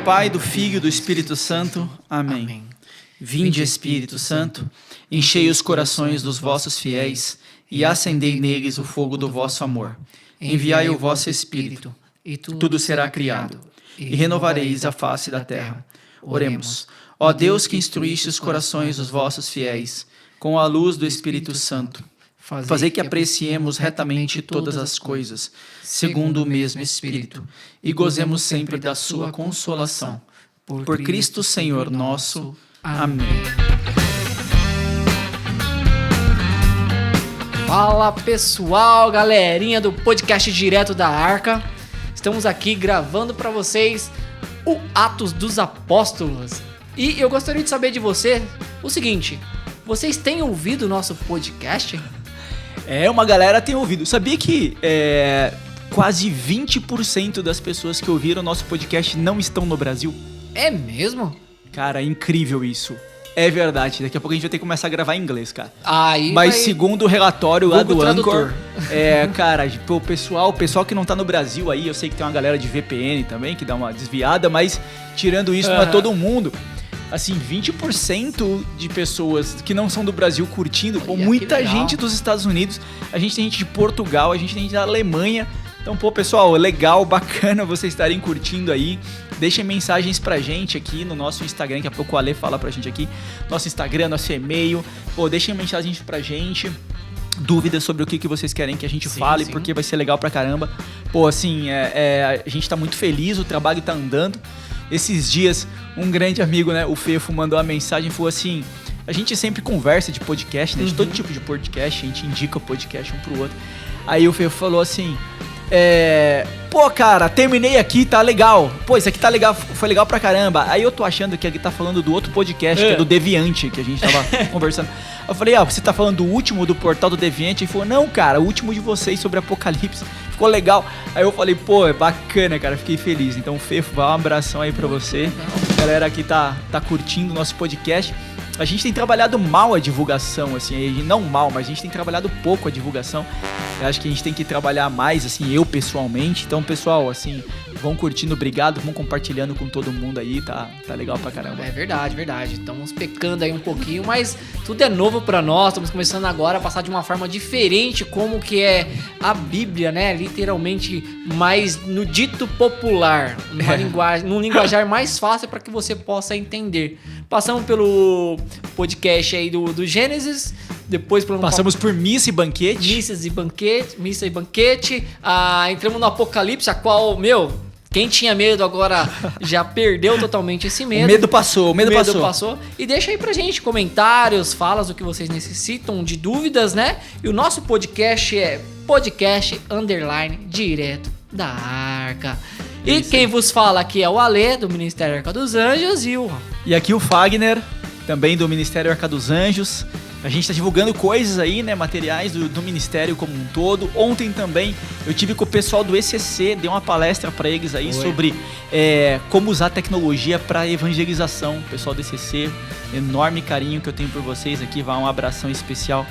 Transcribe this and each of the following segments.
Pai, do Filho e do Espírito Santo. Amém. Amém. Vinde, Espírito Santo, enchei os corações dos vossos fiéis e acendei neles o fogo do vosso amor. Enviai o vosso Espírito, e tudo será criado, e renovareis a face da terra. Oremos. Ó Deus, que instruíste os corações dos vossos fiéis com a luz do Espírito Santo, fazei que apreciemos retamente todas as coisas, segundo o mesmo Espírito, e gozemos sempre da sua consolação. Por Cristo Senhor nosso. Amém. Fala pessoal, galerinha do podcast Direto da Arca. Estamos aqui gravando para vocês o Atos dos Apóstolos. E eu gostaria de saber de você o seguinte: vocês têm ouvido o nosso podcast? Uma galera tem ouvido. Sabia que quase 20% das pessoas que ouviram o nosso podcast não estão no Brasil? É mesmo? Cara, é incrível isso. É verdade. Daqui a pouco a gente vai ter que começar a gravar em inglês, cara. Mas segundo o relatório lá do Tradutor. Anchor, cara, o pessoal que não tá no Brasil aí, eu sei que tem uma galera de VPN também que dá uma desviada, mas tirando isso, não é todo mundo. Assim, 20% de pessoas que não são do Brasil curtindo, muita gente dos Estados Unidos, a gente tem gente de Portugal, a gente tem gente da Alemanha. Então, pessoal, legal, bacana vocês estarem curtindo aí. Deixem mensagens pra gente aqui no nosso Instagram, daqui a pouco o Ale fala pra gente aqui. Nosso Instagram, nosso e-mail. Deixem mensagens pra gente. Dúvidas sobre o que vocês querem que a gente fale, porque vai ser legal pra caramba. A gente tá muito feliz, o trabalho tá andando. Esses dias, um grande amigo, né, o Fefo, mandou uma mensagem e falou assim: a gente sempre conversa de podcast, né, de todo tipo de podcast, a gente indica o podcast um pro outro. Aí o Fefo falou assim: cara, terminei aqui, tá legal. Isso aqui tá legal, foi legal pra caramba. Aí eu tô achando que ele tá falando do outro podcast, que é do Deviante, que a gente tava conversando. Eu falei: você tá falando do último do portal do Deviante? Ele falou: não, cara, o último de vocês sobre Apocalipse. Ficou legal. Aí eu falei: é bacana, cara, fiquei feliz. Então, Fefo, vai um abração aí pra você. A galera aqui tá curtindo o nosso podcast. A gente tem trabalhado mal a divulgação, assim, não mal, mas a gente tem trabalhado pouco a divulgação. Eu acho que a gente tem que trabalhar mais, assim, eu pessoalmente. Então, pessoal, assim, vão curtindo, obrigado, vão compartilhando com todo mundo aí, tá legal pra caramba. É verdade. Estamos pecando aí um pouquinho, mas tudo é novo pra nós. Estamos começando agora a passar de uma forma diferente como que é a Bíblia, né? Literalmente mais no dito popular, num linguajar mais fácil para que você possa entender. Passamos pelo podcast aí do Gênesis, depois passamos por Missa e Banquete. Missa e Banquete. Entramos no Apocalipse, a qual, quem tinha medo agora já perdeu totalmente esse medo. O medo passou. E deixa aí pra gente comentários, falas do que vocês necessitam, de dúvidas, né? E o nosso podcast é podcast_direto da Arca. E quem vos fala aqui é o Ale, do Ministério Arca dos Anjos, e aqui o Fagner, também do Ministério Arca dos Anjos. A gente está divulgando coisas aí, né, materiais do Ministério como um todo. Ontem também eu tive com o pessoal do ECC, dei uma palestra para eles aí sobre como usar tecnologia para evangelização. Pessoal do ECC, enorme carinho que eu tenho por vocês aqui. Vai um abração especial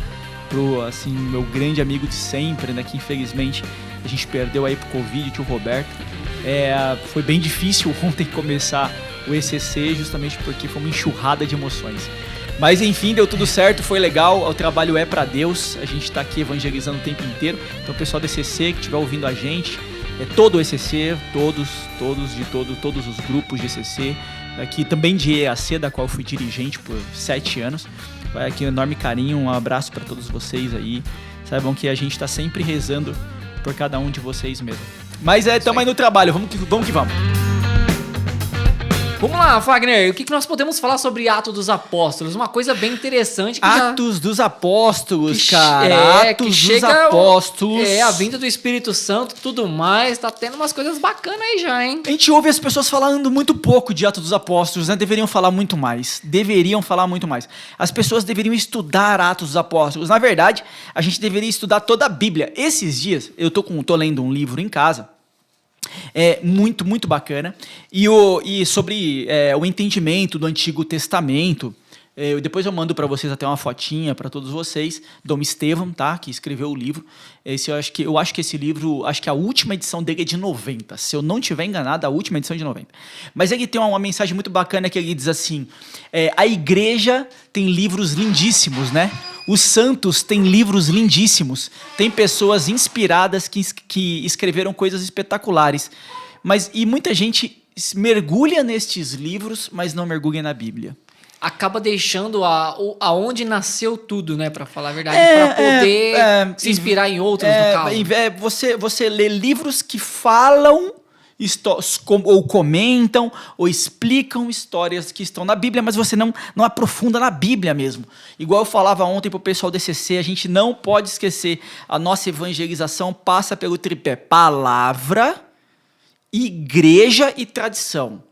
pro, assim, meu grande amigo de sempre, né, que infelizmente a gente perdeu aí pro Covid, o tio Roberto. Foi bem difícil ontem começar o ECC, justamente porque foi uma enxurrada de emoções. Mas enfim, deu tudo certo, foi legal, o trabalho é pra Deus, a gente tá aqui evangelizando o tempo inteiro. Então o pessoal do ECC que estiver ouvindo a gente, todo o ECC, todos os grupos de ECC, aqui também de EAC, da qual fui dirigente por 7 anos. Vai aqui um enorme carinho, um abraço pra todos vocês aí. Saibam que a gente tá sempre rezando por cada um de vocês mesmo. Mas estamos aí no trabalho, vamos que vamos. Vamos lá, Fagner, o que nós podemos falar sobre Atos dos Apóstolos? Uma coisa bem interessante. Atos dos Apóstolos, cara. Atos dos Apóstolos. A vinda do Espírito Santo, tudo mais. Tá tendo umas coisas bacanas aí já, hein? A gente ouve as pessoas falando muito pouco de Atos dos Apóstolos, né? Deveriam falar muito mais. As pessoas deveriam estudar Atos dos Apóstolos. Na verdade, a gente deveria estudar toda a Bíblia. Esses dias, eu tô lendo um livro em casa. Muito, muito bacana. E sobre o entendimento do Antigo Testamento, Depois eu mando para vocês até uma fotinha para todos vocês, Dom Estevão, tá? Que escreveu o livro. Eu acho que esse livro, acho que a última edição dele é de 90. Se eu não estiver enganado, a última edição é de 90. Mas ele tem uma mensagem muito bacana que ele diz assim: a igreja tem livros lindíssimos, né? Os santos têm livros lindíssimos. Tem pessoas inspiradas que escreveram coisas espetaculares. E muita gente mergulha nestes livros, mas não mergulha na Bíblia. Acaba deixando aonde nasceu tudo, né? Pra falar a verdade. Pra poder se inspirar em outros, no caso. Você lê livros que falam ou comentam ou explicam histórias que estão na Bíblia, mas você não aprofunda na Bíblia mesmo. Igual eu falava ontem pro pessoal do ECC, a gente não pode esquecer, a nossa evangelização passa pelo tripé palavra, igreja e tradição.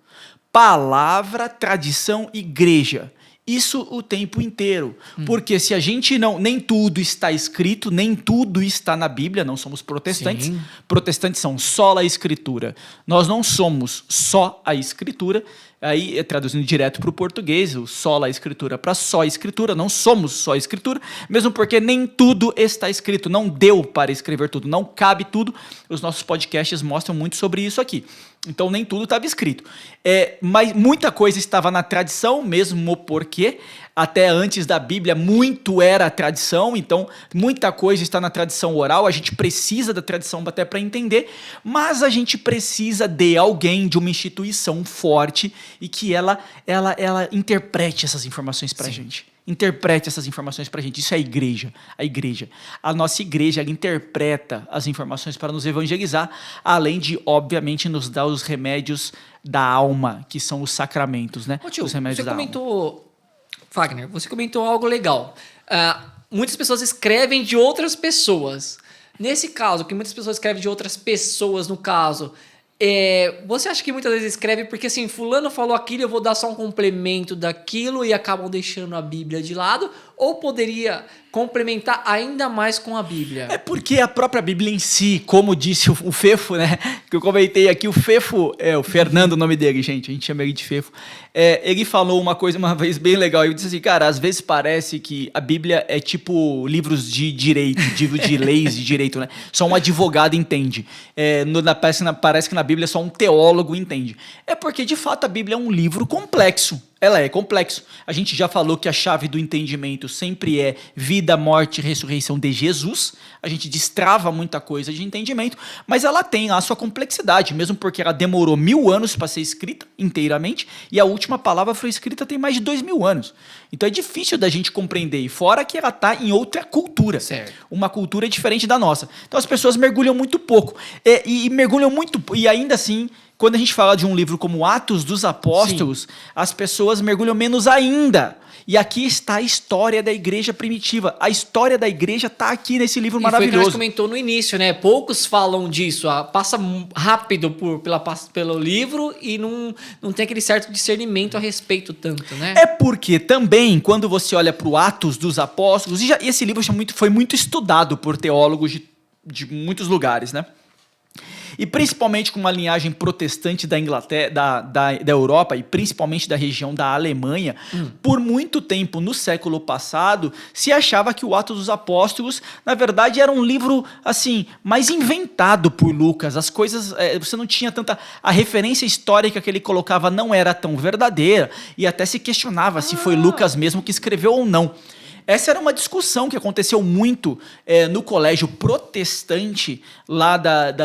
Palavra, tradição, igreja. Isso o tempo inteiro. Porque se a gente nem tudo está escrito, nem tudo está na Bíblia, não somos protestantes. Sim. Protestantes são só a Escritura. Nós não somos só a Escritura. Aí, traduzindo direto para o português, o só a Escritura para só a Escritura, não somos só a Escritura, mesmo porque nem tudo está escrito, não deu para escrever tudo, não cabe tudo. Os nossos podcasts mostram muito sobre isso aqui. Então, nem tudo estava escrito. Mas muita coisa estava na tradição, mesmo porque até antes da Bíblia muito era tradição, então muita coisa está na tradição oral, a gente precisa da tradição até para entender, mas a gente precisa de alguém, de uma instituição forte e que ela interprete essas informações para a gente. Interprete essas informações para a gente. Isso é a igreja. A nossa igreja, ela interpreta as informações para nos evangelizar, além de, obviamente, nos dar os remédios da alma, que são os sacramentos, né? Ô tio, os remédios você comentou, Fagner, você comentou algo legal. Muitas pessoas escrevem de outras pessoas. Nesse caso, que muitas pessoas escrevem de outras pessoas, no caso... você acha que muitas vezes escreve porque assim, fulano falou aquilo, eu vou dar só um complemento daquilo e acabam deixando a Bíblia de lado? Ou poderia complementar ainda mais com a Bíblia? É porque a própria Bíblia em si, como disse o Fefo, né? Que eu comentei aqui, o Fefo, o Fernando, o nome dele, gente, a gente chama ele de Fefo. Ele falou uma coisa uma vez bem legal, ele disse assim, cara, às vezes parece que a Bíblia é tipo livros de direito, de leis de direito, né? Só um advogado entende. Parece que na Bíblia só um teólogo entende. É porque, de fato, a Bíblia é um livro complexo. Ela é complexo. A gente já falou que a chave do entendimento sempre é vida, morte e ressurreição de Jesus. A gente destrava muita coisa de entendimento, mas ela tem a sua complexidade, mesmo porque ela demorou 1000 anos para ser escrita inteiramente e a última palavra foi escrita tem mais de 2000 anos. Então é difícil da gente compreender, e fora que ela está em outra cultura. Certo. Uma cultura diferente da nossa. Então as pessoas mergulham muito pouco. E mergulham muito... E ainda assim... Quando a gente fala de um livro como Atos dos Apóstolos, sim, as pessoas mergulham menos ainda. E aqui está a história da igreja primitiva. A história da igreja está aqui nesse livro maravilhoso. Foi o que a gente comentou no início, né? Poucos falam disso. Passa rápido pelo livro e não tem aquele certo discernimento a respeito tanto, né? É porque também, quando você olha para o Atos dos Apóstolos, e esse livro foi muito estudado por teólogos de muitos lugares, né? E principalmente com uma linhagem protestante da Inglaterra, da Europa e principalmente da região da Alemanha, por muito tempo no século passado, se achava que o Atos dos Apóstolos, na verdade, era um livro assim mais inventado por Lucas. As coisas, você não tinha tanta... A referência histórica que ele colocava não era tão verdadeira e até se questionava se foi Lucas mesmo que escreveu ou não. Essa era uma discussão que aconteceu muito no colégio protestante, lá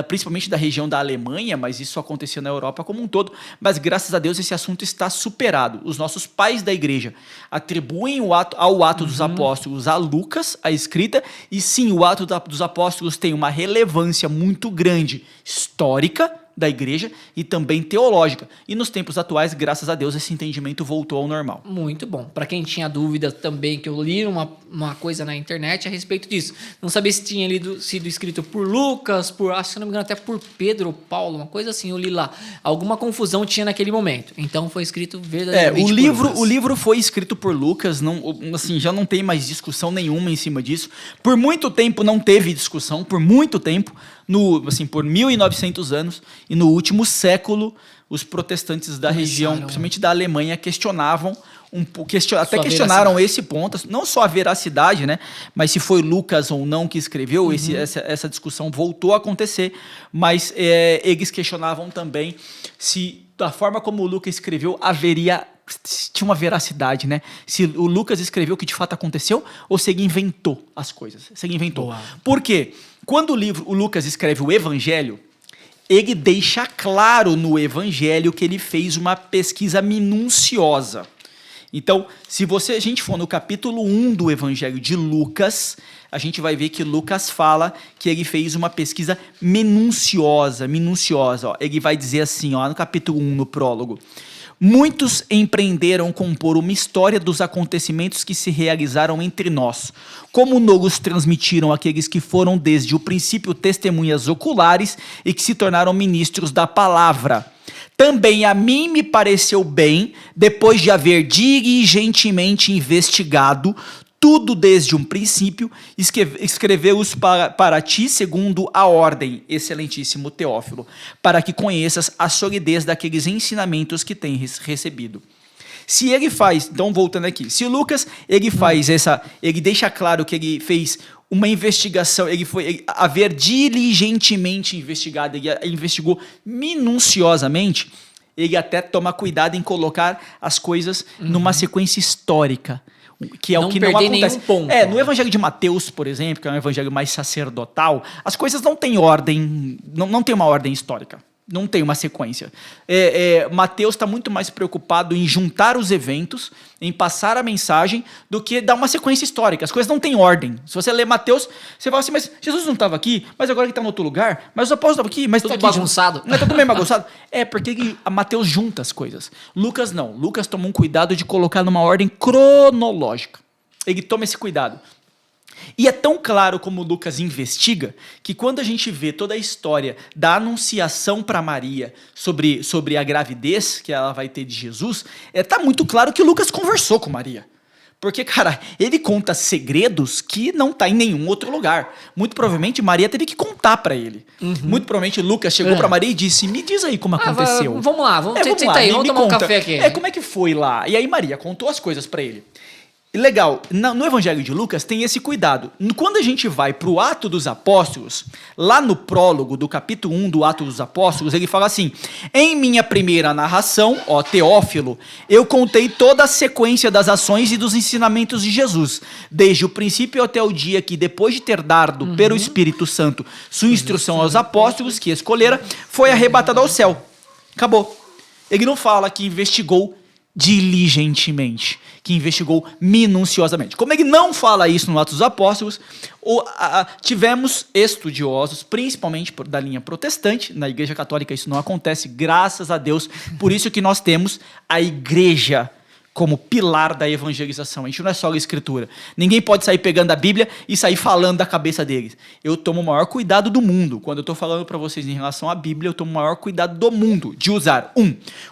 principalmente da região da Alemanha, mas isso acontecia na Europa como um todo. Mas graças a Deus esse assunto está superado. Os nossos pais da igreja atribuem ao Ato dos Apóstolos a Lucas, a escrita, e sim, o Ato dos Apóstolos tem uma relevância muito grande histórica da igreja e também teológica. E nos tempos atuais, graças a Deus, esse entendimento voltou ao normal. Muito bom. Para quem tinha dúvida também, que eu li uma coisa na internet a respeito disso. Não sabia se tinha sido escrito por Lucas, acho que se não me engano até por Pedro ou Paulo, uma coisa assim, eu li lá. Alguma confusão tinha naquele momento. Então foi escrito verdadeiramente por Lucas. O livro foi escrito por Lucas, assim, já não tem mais discussão nenhuma em cima disso. Por muito tempo não teve discussão, por muito tempo, por 1900 anos, e no último século, os protestantes da região, principalmente da Alemanha, questionavam até questionaram esse ponto, não só a veracidade, né, mas se foi Lucas ou não que escreveu, essa discussão voltou a acontecer, mas eles questionavam também se da forma como o Lucas escreveu tinha uma veracidade, né? Se o Lucas escreveu o que de fato aconteceu ou se ele inventou as coisas. Se ele inventou. Boa. Por quê? Quando o Lucas escreve o Evangelho, ele deixa claro no Evangelho que ele fez uma pesquisa minuciosa. Então, se a gente for no capítulo 1 do Evangelho de Lucas, a gente vai ver que Lucas fala que ele fez uma pesquisa minuciosa. Ó. Ele vai dizer assim, ó, no capítulo 1, no prólogo: muitos empreenderam compor uma história dos acontecimentos que se realizaram entre nós, como nos transmitiram aqueles que foram desde o princípio testemunhas oculares e que se tornaram ministros da palavra. Também a mim me pareceu bem, depois de haver diligentemente investigado tudo desde um princípio, escreveu-os para ti segundo a ordem, excelentíssimo Teófilo, para que conheças a solidez daqueles ensinamentos que tens recebido. Se ele faz, então voltando aqui, se o Lucas, ele deixa claro que ele fez uma investigação, haver diligentemente investigado, ele investigou minuciosamente, ele até toma cuidado em colocar as coisas numa sequência histórica, que é o que não acontece. Ponto. No Evangelho de Mateus, por exemplo, que é um evangelho mais sacerdotal, as coisas não têm ordem, não tem uma ordem histórica. Não tem uma sequência. Mateus está muito mais preocupado em juntar os eventos, em passar a mensagem, do que dar uma sequência histórica. As coisas não têm ordem. Se você lê Mateus, você fala assim, mas Jesus não estava aqui, mas agora ele está em outro lugar, mas os apóstolos estavam aqui, mas tudo está aqui. Bagunçado. Não é tudo meio bagunçado? Porque a Mateus junta as coisas. Lucas não. Lucas toma um cuidado de colocar numa ordem cronológica. Ele toma esse cuidado. E é tão claro como Lucas investiga, que quando a gente vê toda a história da anunciação para Maria sobre a gravidez que ela vai ter de Jesus, tá muito claro que Lucas conversou com Maria. Porque, cara, ele conta segredos que não tá em nenhum outro lugar. Muito provavelmente Maria teve que contar para ele. Muito provavelmente Lucas chegou para Maria e disse, me diz aí como aconteceu. Vamos lá, senta aí, vamos tomar um café aqui. Como é que foi lá? E aí Maria contou as coisas para ele. Legal, no Evangelho de Lucas tem esse cuidado. Quando a gente vai para o Ato dos Apóstolos, lá no prólogo do capítulo 1 do Ato dos Apóstolos, ele fala assim: em minha primeira narração, ó Teófilo, eu contei toda a sequência das ações e dos ensinamentos de Jesus, desde o princípio até o dia que, depois de ter dado pelo Espírito Santo sua instrução aos apóstolos que escolhera, foi arrebatado ao céu. Acabou. Ele não fala que investigou diligentemente, que investigou minuciosamente. Como ele não fala isso no Atos dos Apóstolos, tivemos estudiosos, principalmente da linha protestante, na Igreja Católica isso não acontece, graças a Deus, por isso que nós temos a Igreja como pilar da evangelização. A gente não é só a Escritura. Ninguém pode sair pegando a Bíblia e sair falando da cabeça deles. Eu tomo o maior cuidado do mundo. Quando eu estou falando para vocês em relação à Bíblia, eu tomo o maior cuidado do mundo de usar,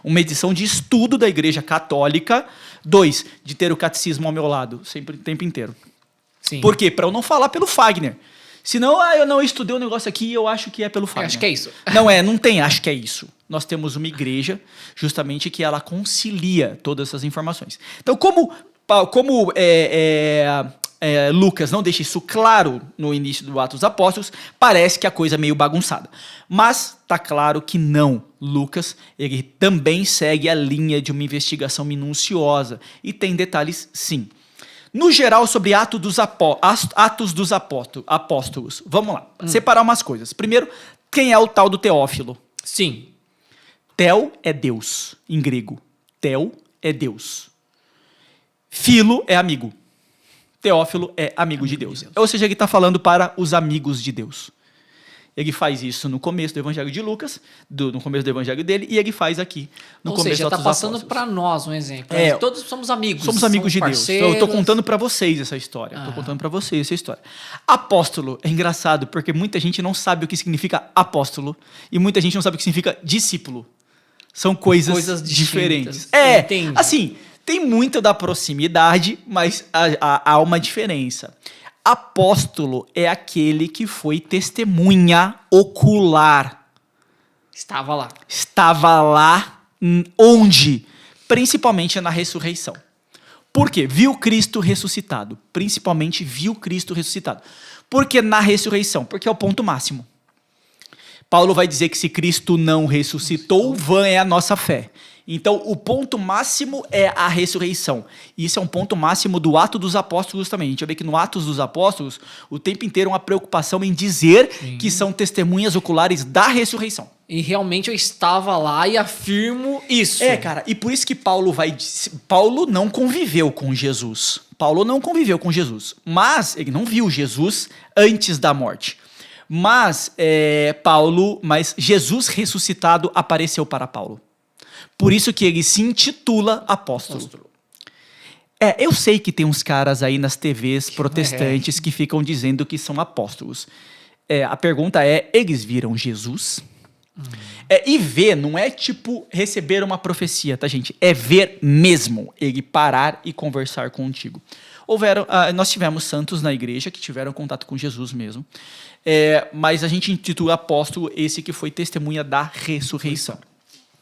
uma edição de estudo da Igreja Católica, 2, de ter o catecismo ao meu lado, sempre o tempo inteiro. Sim. Por quê? Para eu não falar pelo Fagner. Senão, eu não estudei um negócio aqui e eu acho que é pelo Fagner. Acho que é isso. Não tem, acho que é isso. Nós temos uma igreja, justamente, que ela concilia todas essas informações. Então, como Lucas não deixa isso claro no início do Atos dos Apóstolos, parece que a coisa é meio bagunçada. Mas está claro que não. Lucas, ele também segue a linha de uma investigação minuciosa e tem detalhes, sim. No geral, sobre Atos dos Apóstolos. Vamos lá, separar umas coisas. Primeiro, quem é o tal do Teófilo? Sim. Theo é Deus, em grego. Theo é Deus. Filo é amigo. Teófilo é amigo de Deus. Ou seja, ele está falando para os amigos de Deus. Ele faz isso no começo do Evangelho de Lucas, no começo do Evangelho dele, e ele faz aqui no começo do Atos dos Apóstolos. Ou seja, está passando para nós um exemplo. Todos somos amigos. Somos amigos de Deus. Então, eu estou contando para vocês essa história. Apóstolo é engraçado, porque muita gente não sabe o que significa apóstolo, e muita gente não sabe o que significa discípulo. São coisas diferentes. Entendi. Assim, tem muito da proximidade, mas há uma diferença. Apóstolo é aquele que foi testemunha ocular. Estava lá. Onde? Principalmente na ressurreição. Por quê? Viu Cristo ressuscitado. Principalmente viu Cristo ressuscitado. Por que na ressurreição? Porque é o ponto máximo. Paulo vai dizer que se Cristo não ressuscitou, vã é a nossa fé. Então, o ponto máximo é a ressurreição. E isso é um ponto máximo do Atos dos Apóstolos também. A gente vai ver que no Atos dos Apóstolos, o tempo inteiro uma preocupação em dizer que são testemunhas oculares da ressurreição. E realmente eu estava lá e afirmo isso. Cara, e por isso que Paulo não conviveu com Jesus. Paulo não conviveu com Jesus. Mas ele não viu Jesus antes da morte. Mas Jesus ressuscitado apareceu para Paulo. Por isso que ele se intitula apóstolo. Eu sei que tem uns caras aí nas TVs protestantes que ficam dizendo que são apóstolos. A pergunta é, eles viram Jesus? E ver não é tipo receber uma profecia, tá, gente? É ver mesmo, ele parar e conversar contigo. Nós tivemos santos na igreja que tiveram contato com Jesus mesmo, mas a gente intitula apóstolo esse que foi testemunha da ressurreição.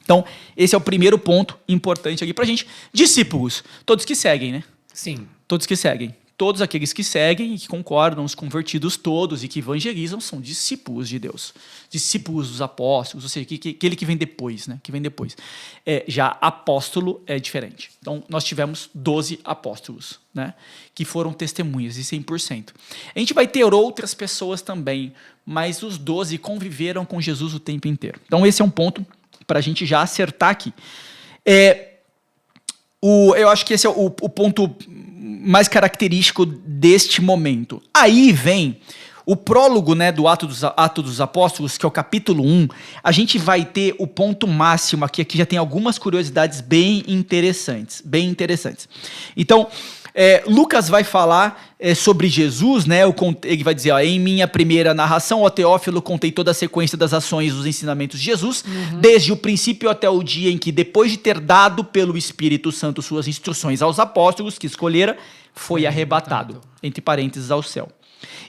Então, esse é o primeiro ponto importante aqui pra gente. Discípulos, todos que seguem, né? Sim. Todos que seguem. Todos aqueles que seguem e que concordam, os convertidos todos e que evangelizam são discípulos de Deus. Discípulos dos apóstolos, ou seja, aquele que vem depois, né? Que vem depois. Já apóstolo é diferente. Então, nós tivemos 12 apóstolos, né? Que foram testemunhas, e 100%. A gente vai ter outras pessoas também, mas os 12 conviveram com Jesus o tempo inteiro. Então, esse é um ponto para a gente já acertar aqui. Eu acho que esse é o ponto mais característico deste momento. Aí vem o prólogo, né, do Atos dos Apóstolos, que é o capítulo 1. A gente vai ter o ponto máximo aqui já tem algumas curiosidades bem interessantes. Então, Lucas vai falar sobre Jesus, né? Ele vai dizer, em minha primeira narração, ó Teófilo, contei toda a sequência das ações dos ensinamentos de Jesus, desde o princípio até o dia em que, depois de ter dado pelo Espírito Santo suas instruções aos apóstolos que escolhera, foi arrebatado, entre parênteses, ao céu.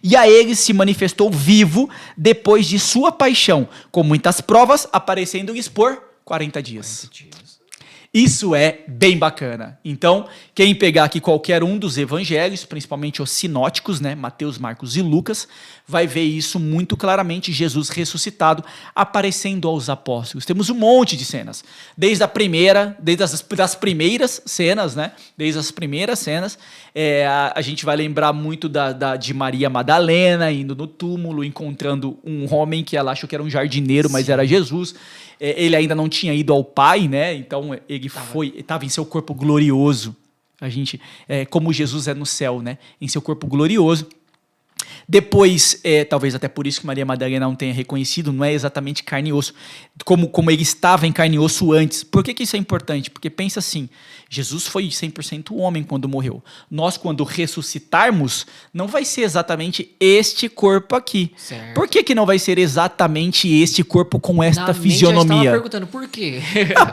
E a ele se manifestou vivo depois de sua paixão, com muitas provas, aparecendo-lhes por 40 dias. Isso é bem bacana. Então, quem pegar aqui qualquer um dos evangelhos, principalmente os sinóticos, né, Mateus, Marcos e Lucas, vai ver isso muito claramente, Jesus ressuscitado, aparecendo aos apóstolos. Temos um monte de cenas. Desde as primeiras cenas, né? Desde as primeiras cenas, a gente vai lembrar muito de Maria Madalena, indo no túmulo, encontrando um homem que ela achou que era um jardineiro, mas era Jesus. Ele ainda não tinha ido ao Pai, né? Então ele estava em seu corpo glorioso. Como Jesus é no céu, né? Em seu corpo glorioso. Depois, talvez até por isso que Maria Madalena não tenha reconhecido, não é exatamente carne e osso, como ele estava em carne e osso antes. Por que isso é importante? Porque pensa assim, Jesus foi 100% homem quando morreu. Nós, quando ressuscitarmos, não vai ser exatamente este corpo aqui. Certo. Por que não vai ser exatamente este corpo com esta fisionomia? fisionomia? Eu estava perguntando por quê?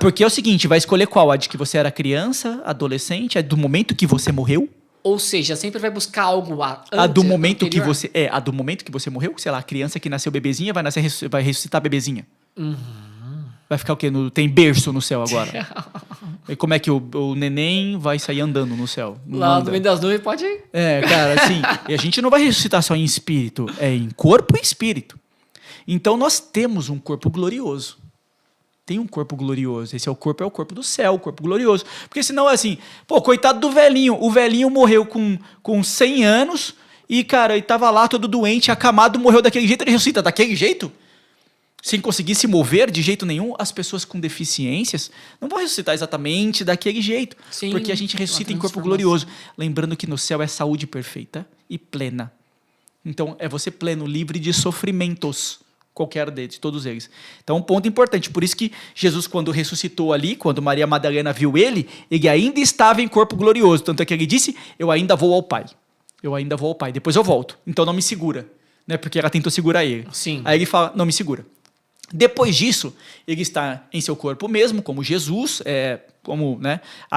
Porque é o seguinte, vai escolher qual? A de que você era criança, adolescente, a do momento que você morreu? Ou seja, sempre vai buscar algo antes, a do momento anterior. a do momento que você morreu, sei lá, a criança que nasceu bebezinha vai ressuscitar bebezinha. Vai ficar o quê? Tem berço no céu agora. E como é que o neném vai sair andando no céu? Lá no meio das nuvens pode ir. Cara, assim, e a gente não vai ressuscitar só em espírito, em corpo e espírito. Então nós temos um corpo glorioso. Tem um corpo glorioso. Esse é o corpo do céu, o corpo glorioso. Porque senão é assim, coitado do velhinho. O velhinho morreu com 100 anos e, cara, ele tava lá todo doente, acamado, morreu daquele jeito, ele ressuscita daquele jeito? Sem conseguir se mover de jeito nenhum, as pessoas com deficiências não vão ressuscitar exatamente daquele jeito. Sim, porque a gente ressuscita em corpo glorioso. Lembrando que no céu é saúde perfeita e plena. Então, é você pleno, livre de sofrimentos. Qualquer deles, todos eles. Então, um ponto importante. Por isso que Jesus, quando ressuscitou ali, quando Maria Madalena viu ele ainda estava em corpo glorioso. Tanto é que ele disse, eu ainda vou ao Pai. Depois eu volto. Então não me segura. Né? Porque ela tentou segurar ele. Sim. Aí ele fala, não me segura. Depois disso, ele está em seu corpo mesmo, como Jesus,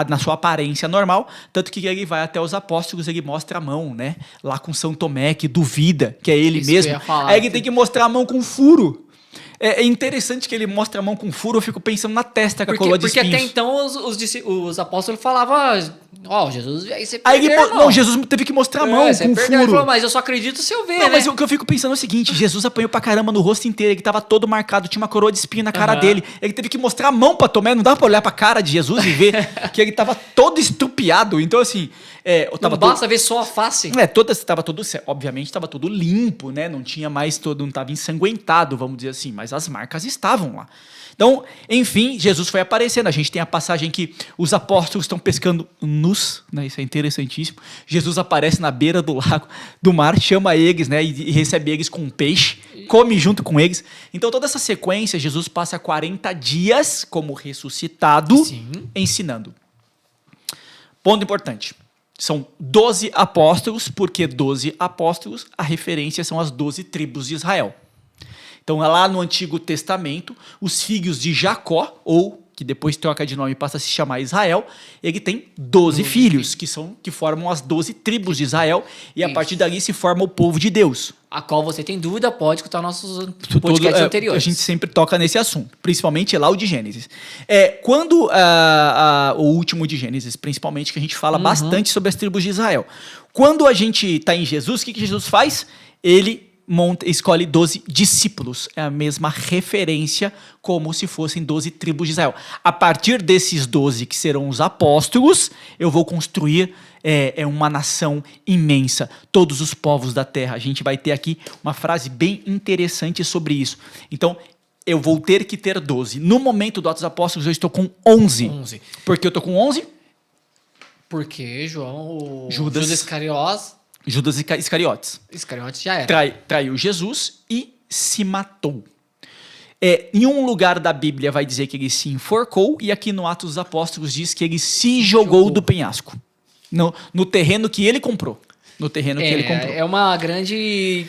na sua aparência normal, tanto que ele vai até os apóstolos, ele mostra a mão, né? Lá com São Tomé, que duvida que é ele mesmo. Aí ele tem que mostrar a mão com furo. É interessante que ele mostra a mão com furo, eu fico pensando na testa com a coroa de espinhos. Porque até então os apóstolos falavam, Jesus, aí você Aí perdeu, não, Jesus teve que mostrar a mão com perdeu. furo. Ele falou, mas eu só acredito se eu ver, Não, né? mas o que eu fico pensando é o seguinte, Jesus apanhou pra caramba no rosto inteiro, ele tava todo marcado, tinha uma coroa de espinho na cara dele. Ele teve que mostrar a mão pra Tomé, não dava pra olhar pra cara de Jesus e ver que ele tava todo estrupiado. Então, assim... não basta ver só a face. Obviamente tava todo limpo, né? Não tinha mais não tava ensanguentado, vamos dizer assim, mas as marcas estavam lá. Então, enfim, Jesus foi aparecendo. A gente tem a passagem que os apóstolos estão pescando nus, né? Isso é interessantíssimo. Jesus aparece na beira do lago, do mar, chama eles, né? E recebe eles com um peixe, come junto com eles. Então, toda essa sequência, Jesus passa 40 dias como ressuscitado, ensinando. Ponto importante. São 12 apóstolos, porque 12 apóstolos, a referência são as 12 tribos de Israel. Então, lá no Antigo Testamento, os filhos de Jacó, ou que depois troca de nome e passa a se chamar Israel, ele tem 12 filhos, que formam as 12 tribos de Israel, e a partir dali se forma o povo de Deus. A qual você tem dúvida, pode escutar nossos podcasts anteriores. A gente sempre toca nesse assunto, principalmente lá o de Gênesis. Quando o último de Gênesis, principalmente, que a gente fala bastante sobre as tribos de Israel. Quando a gente está em Jesus, o que Jesus faz? Ele escolhe 12 discípulos. É a mesma referência como se fossem 12 tribos de Israel. A partir desses 12, que serão os apóstolos, eu vou construir uma nação imensa. Todos os povos da terra. A gente vai ter aqui uma frase bem interessante sobre isso. Então, eu vou ter que ter 12. No momento do Atos dos Apóstolos, eu estou com 11. Por que eu estou com 11? Porque Judas Iscariotes. Iscariotes já era. Traiu Jesus e se matou. Em um lugar da Bíblia vai dizer que ele se enforcou, e aqui no Atos dos Apóstolos diz que ele se jogou do penhasco. No terreno que ele comprou. É uma grande...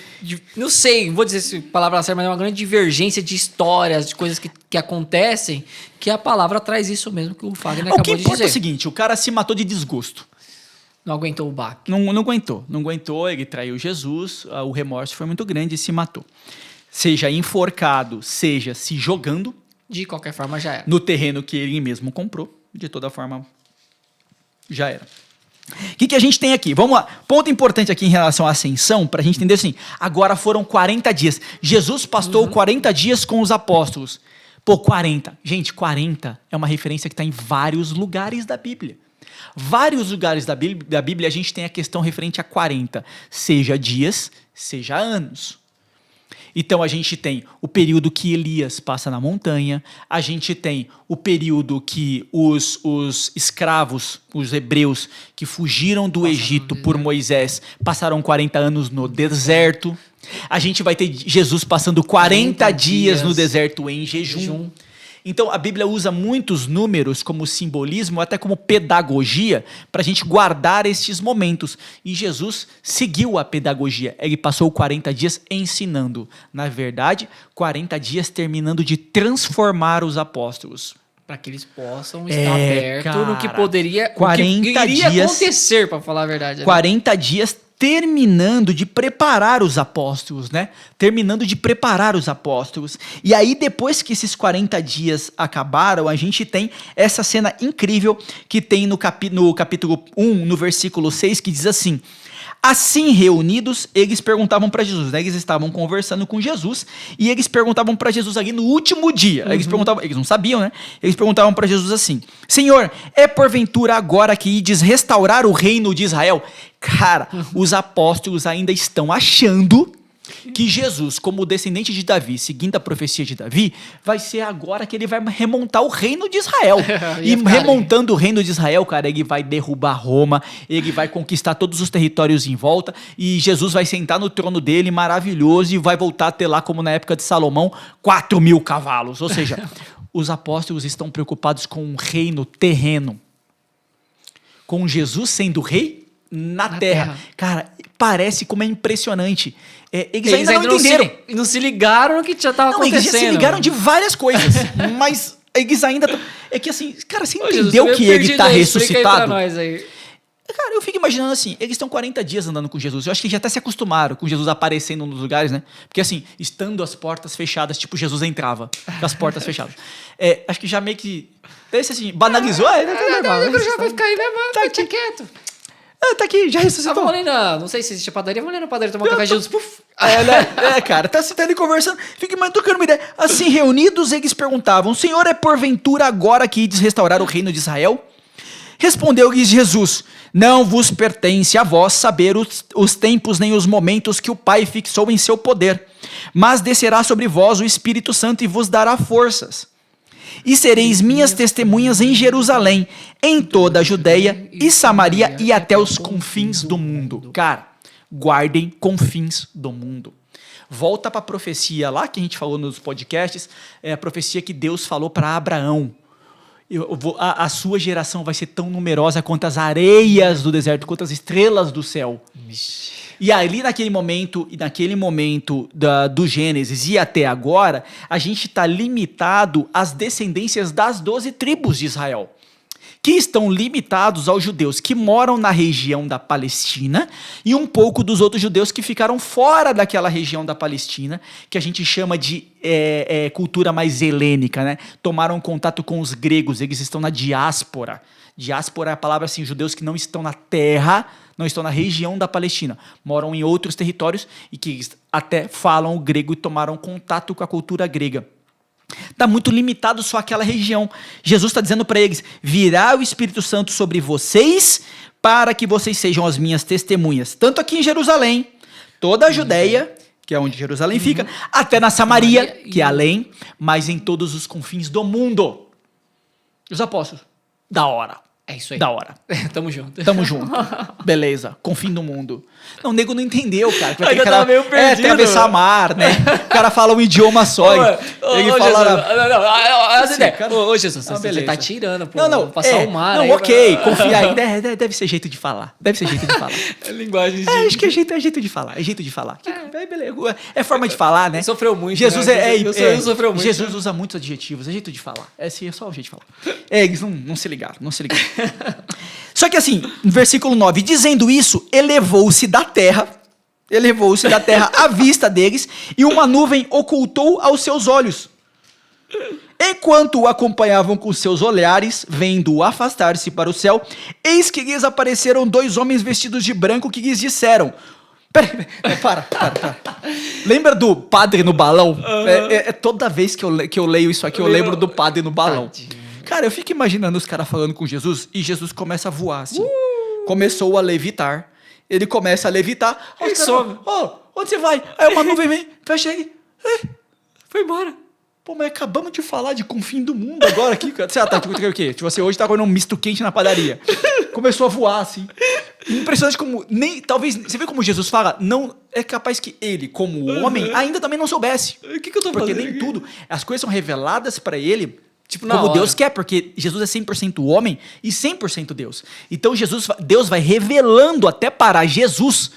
Não sei, não vou dizer se a palavra certa, mas é uma grande divergência de histórias, de coisas que acontecem, que a palavra traz isso mesmo que o Fagner acabou de dizer. O que importa é o seguinte, o cara se matou de desgosto. Não aguentou o baque. Não aguentou, ele traiu Jesus, o remorso foi muito grande e se matou. Seja enforcado, seja se jogando. De qualquer forma já era. No terreno que ele mesmo comprou, de toda forma já era. O que a gente tem aqui? Vamos lá. Ponto importante aqui em relação à ascensão, para a gente entender assim, agora foram 40 dias. Jesus passou 40 dias com os apóstolos. 40. Gente, 40 é uma referência que está em vários lugares da Bíblia. Vários lugares da Bíblia a gente tem a questão referente a 40, seja dias, seja anos. Então a gente tem o período que Elias passa na montanha, a gente tem o período que os escravos, os hebreus que fugiram do Egito por Moisés, passaram 40 anos no deserto. A gente vai ter Jesus passando 40 dias no deserto em jejum. Então, a Bíblia usa muitos números como simbolismo, até como pedagogia, para a gente guardar estes momentos. E Jesus seguiu a pedagogia. Ele passou 40 dias ensinando. Na verdade, 40 dias terminando de transformar os apóstolos. Para que eles possam estar perto no que poderia... 40 o que iria dias, acontecer, para falar a verdade. Né? 40 dias terminando de preparar os apóstolos, né? Terminando de preparar os apóstolos. E aí, depois que esses 40 dias acabaram, a gente tem essa cena incrível que tem no capítulo 1, no versículo 6, que diz assim: assim reunidos, eles perguntavam para Jesus, né? Eles estavam conversando com Jesus e eles perguntavam para Jesus ali no último dia. Eles não sabiam, né? Eles perguntavam para Jesus assim: Senhor, é porventura agora que ides restaurar o reino de Israel? Cara, os apóstolos ainda estão achando que Jesus, como descendente de Davi, seguindo a profecia de Davi, vai ser agora que ele vai remontar o reino de Israel. E remontando o reino de Israel, cara, ele vai derrubar Roma, ele vai conquistar todos os territórios em volta, e Jesus vai sentar no trono dele, maravilhoso, e vai voltar a ter lá, como na época de Salomão, 4.000 cavalos. Ou seja, os apóstolos estão preocupados com um reino terreno. Com Jesus sendo rei na terra. Cara, parece como é impressionante. Eles ainda não entenderam. Não se ligaram no que já estava acontecendo. Eles já se ligaram de várias coisas, mas eles ainda... É que assim, cara, você entendeu que ele está ressuscitado? Pra nós aí. Cara, eu fico imaginando assim, eles estão 40 dias andando com Jesus. Eu acho que já até se acostumaram com Jesus aparecendo nos lugares, né? Porque assim, estando as portas fechadas, tipo, Jesus entrava com as portas fechadas. Acho que já meio que... Desse assim, banalizou. Já vai ficar aí, né, mano? Tá Fica quieto. Tá aqui, já ressuscitou. Vamos ali não sei se existe a padaria, vamos ali na padaria tomar um café, Jesus, puf. Cara, tá ali conversando, fica mais tocando uma ideia. Assim, reunidos, eles perguntavam: o Senhor é porventura agora que ides restaurar o reino de Israel? Respondeu-lhes Jesus: não vos pertence a vós saber os tempos nem os momentos que o Pai fixou em seu poder, mas descerá sobre vós o Espírito Santo e vos dará forças. E sereis minhas testemunhas em Jerusalém, em toda a Judéia e Samaria e até os confins do mundo. Cara, guardem confins do mundo. Volta para a profecia lá que a gente falou nos podcasts, a profecia que Deus falou para Abraão. A sua geração vai ser tão numerosa quanto as areias do deserto, quanto as estrelas do céu. E ali naquele momento do Gênesis e até agora, a gente está limitado às descendências das 12 tribos de Israel, que estão limitados aos judeus que moram na região da Palestina e um pouco dos outros judeus que ficaram fora daquela região da Palestina, que a gente chama de cultura mais helênica, né? Tomaram contato com os gregos, eles estão na diáspora. Diáspora é a palavra assim, judeus que não estão na terra, não estão na região da Palestina, moram em outros territórios e que até falam o grego e tomaram contato com a cultura grega. Está muito limitado só àquela região. Jesus está dizendo para eles: virá o Espírito Santo sobre vocês para que vocês sejam as minhas testemunhas, tanto aqui em Jerusalém, toda a Judéia, que é onde Jerusalém fica, até na Samaria, que é além, mas em todos os confins do mundo. Os apóstolos, da hora. É isso aí. Da hora. Tamo junto. Tamo junto. Beleza. Confim do mundo. Não, o nego não entendeu, cara. Ainda tava meio perdido. Atravessar mar, né? O cara fala um idioma só. Ele fala... Ô, Jesus, você tá tirando, pô. Não. Passar o mar. Não, ok. Confia aí. Deve ser jeito de falar. É linguagem de... acho que é jeito de falar. Beleza. É forma de falar, né? Sofreu muito, Jesus sofreu muito. Jesus usa muitos adjetivos. É jeito de falar. É só o jeito de falar. Eles não se ligaram. Só que assim, no versículo 9, dizendo isso, elevou-se da terra à vista deles, e uma nuvem ocultou aos seus olhos. Enquanto o acompanhavam com seus olhares, vendo-o afastar-se para o céu, eis que lhes apareceram 2 homens vestidos de branco que lhes disseram... Para. Lembra do padre no balão? Toda vez que eu leio isso aqui, eu lembro do padre no balão. Cara, eu fico imaginando os caras falando com Jesus e Jesus começa a voar assim. Começou a levitar. Ele começa a levitar. Aí some. Onde você vai? Aí uma nuvem vem, fecha ele. Foi embora. Pô, mas acabamos de falar de confim do mundo agora aqui, cara. Você tá o quê? Tipo, você hoje tá comendo um misto quente na padaria. Começou a voar assim. Impressionante como talvez, você vê como Jesus fala, não é capaz que ele, como homem, ainda também não soubesse. O que eu tô fazendo? Porque nem tudo, as coisas são reveladas pra ele. Tipo, como Deus quer, porque Jesus é 100% homem e 100% Deus. Então Deus vai revelando até para Jesus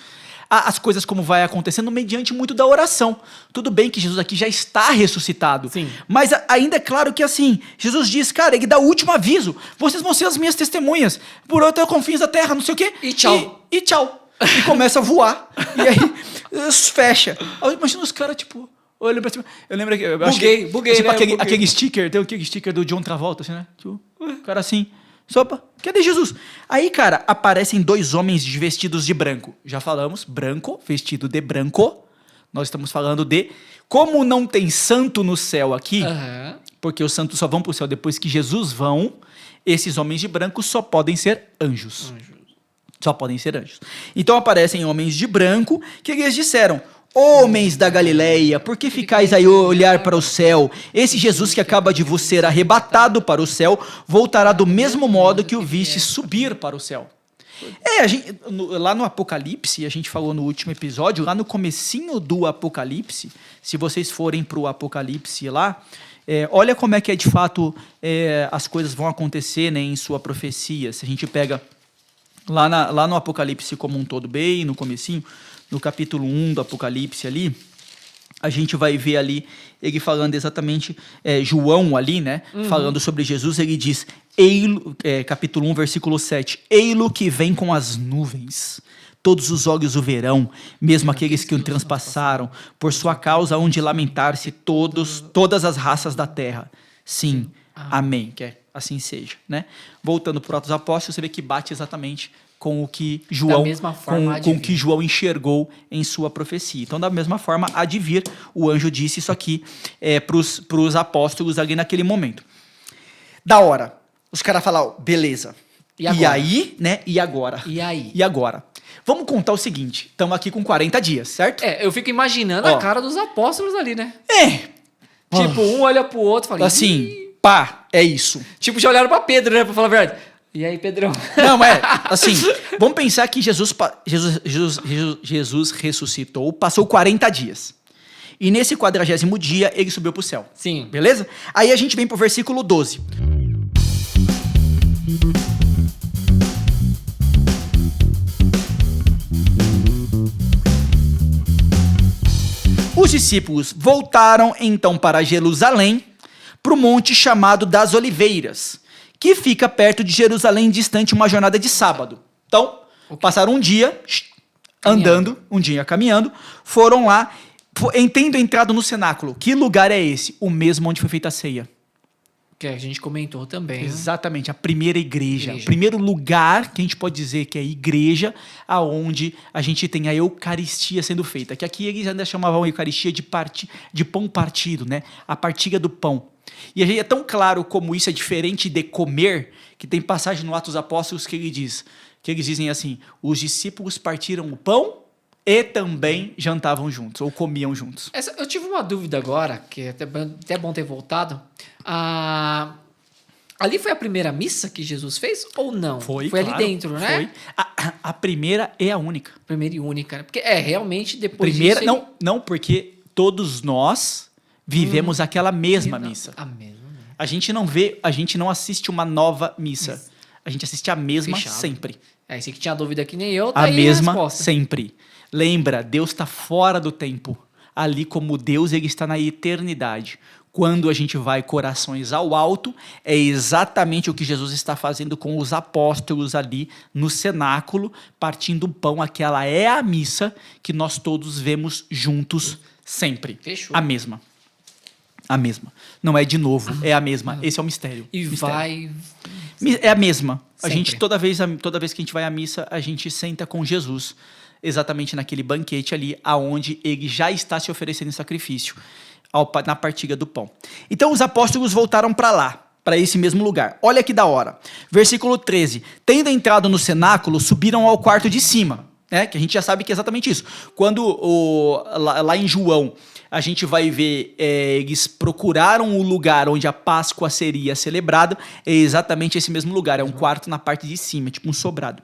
as coisas como vai acontecendo mediante muito da oração. Tudo bem que Jesus aqui já está ressuscitado. Sim. Mas ainda é claro que assim, Jesus diz, cara, ele dá o último aviso. Vocês vão ser as minhas testemunhas por outros confins da terra, não sei o quê. E tchau. E tchau. E começa a voar. E aí fecha. Imagina os caras, tipo... Eu lembro que buguei, tipo, né? Aquele sticker, tem aquele sticker do John Travolta, assim, né? Tipo, o cara assim, sopa, cadê Jesus? Aí, cara, aparecem 2 homens vestidos de branco. Já falamos, branco, vestido de branco. Nós estamos falando de como não tem santo no céu aqui, porque os santos só vão pro céu depois que Jesus vão, esses homens de branco só podem ser anjos. Só podem ser anjos. Então aparecem homens de branco que eles disseram: homens da Galileia, por que ficais aí a olhar para o céu? Esse Jesus que acaba de vos ser arrebatado para o céu, voltará do mesmo modo que o viste subir para o céu. Lá no Apocalipse, a gente falou no último episódio, lá no comecinho do Apocalipse, se vocês forem para o Apocalipse lá, olha como é que de fato as coisas vão acontecer, né, em sua profecia. Se a gente pega lá no Apocalipse como um todo, bem no comecinho, no capítulo 1 do Apocalipse ali, a gente vai ver ali ele falando exatamente, João ali, né? Falando sobre Jesus, ele diz, capítulo 1, versículo 7, ei-lo que vem com as nuvens, todos os olhos o verão, mesmo aqueles que o transpassaram, por sua causa hão de lamentar-se todas as raças da terra. Sim, amém, que assim seja, né? Voltando para os Apóstolos, você vê que bate exatamente com o que João, com o que João enxergou em sua profecia. Então, da mesma forma, há de vir, o anjo disse isso aqui para os apóstolos ali naquele momento. Da hora, os caras falaram, beleza. E aí, né? E agora? E aí? E agora? Vamos contar o seguinte, estamos aqui com 40 dias, certo? Eu fico imaginando a cara dos apóstolos ali, né? Tipo, um olha pro outro e fala... assim, pá, é isso. Tipo, já olharam pra Pedro, né? Pra falar a verdade. E aí, Pedrão? Não, assim, vamos pensar que Jesus ressuscitou, passou 40 dias. E nesse 40º dia, ele subiu pro céu. Sim. Beleza? Aí a gente vem pro versículo 12. Os discípulos voltaram então para Jerusalém, para o monte chamado das Oliveiras, que fica perto de Jerusalém, distante uma jornada de sábado. Então, passaram um dia andando, um dia caminhando, foram lá, tendo entrado no cenáculo. Que lugar é esse? O mesmo onde foi feita a ceia. Que a gente comentou também. Exatamente, a primeira igreja. O primeiro lugar que a gente pode dizer que é a igreja, aonde a gente tem a Eucaristia sendo feita. Que aqui eles ainda chamavam a Eucaristia de pão partido, né? A partilha do pão. E é tão claro como isso é diferente de comer, que tem passagem no Atos dos Apóstolos que eles dizem assim, os discípulos partiram o pão e também jantavam juntos, ou comiam juntos. Eu tive uma dúvida agora, que é até bom ter voltado. Ali foi a primeira missa que Jesus fez ou não? Foi claro, ali dentro, né? Foi. A primeira é a única. Primeira e única, né? Porque realmente depois primeira, disso... Não, porque todos nós vivemos aquela mesma missa. A mesma. A gente não assiste uma nova missa. A gente assiste a mesma sempre. Esse que tinha dúvida que nem eu, tá a aí mesma a resposta. Sempre. Lembra, Deus está fora do tempo. Ali como Deus, ele está na eternidade. Quando a gente vai corações ao alto, é exatamente o que Jesus está fazendo com os apóstolos ali no cenáculo, partindo o pão. Aquela é a missa que nós todos vemos juntos sempre. Fechou. A mesma. A mesma. Não é de novo, é a mesma. Esse é o mistério. E mistério. É a mesma. Sempre. A gente, toda vez que a gente vai à missa, a gente senta com Jesus, exatamente naquele banquete ali, aonde ele já está se oferecendo em sacrifício, na partilha do pão. Então os apóstolos voltaram para lá, para esse mesmo lugar. Olha que da hora. Versículo 13. Tendo entrado no cenáculo, subiram ao quarto de cima. Né? Que a gente já sabe que é exatamente isso. Quando lá em João, a gente vai ver, eles procuraram o lugar onde a Páscoa seria celebrada, é exatamente esse mesmo lugar, é um quarto na parte de cima, tipo um sobrado,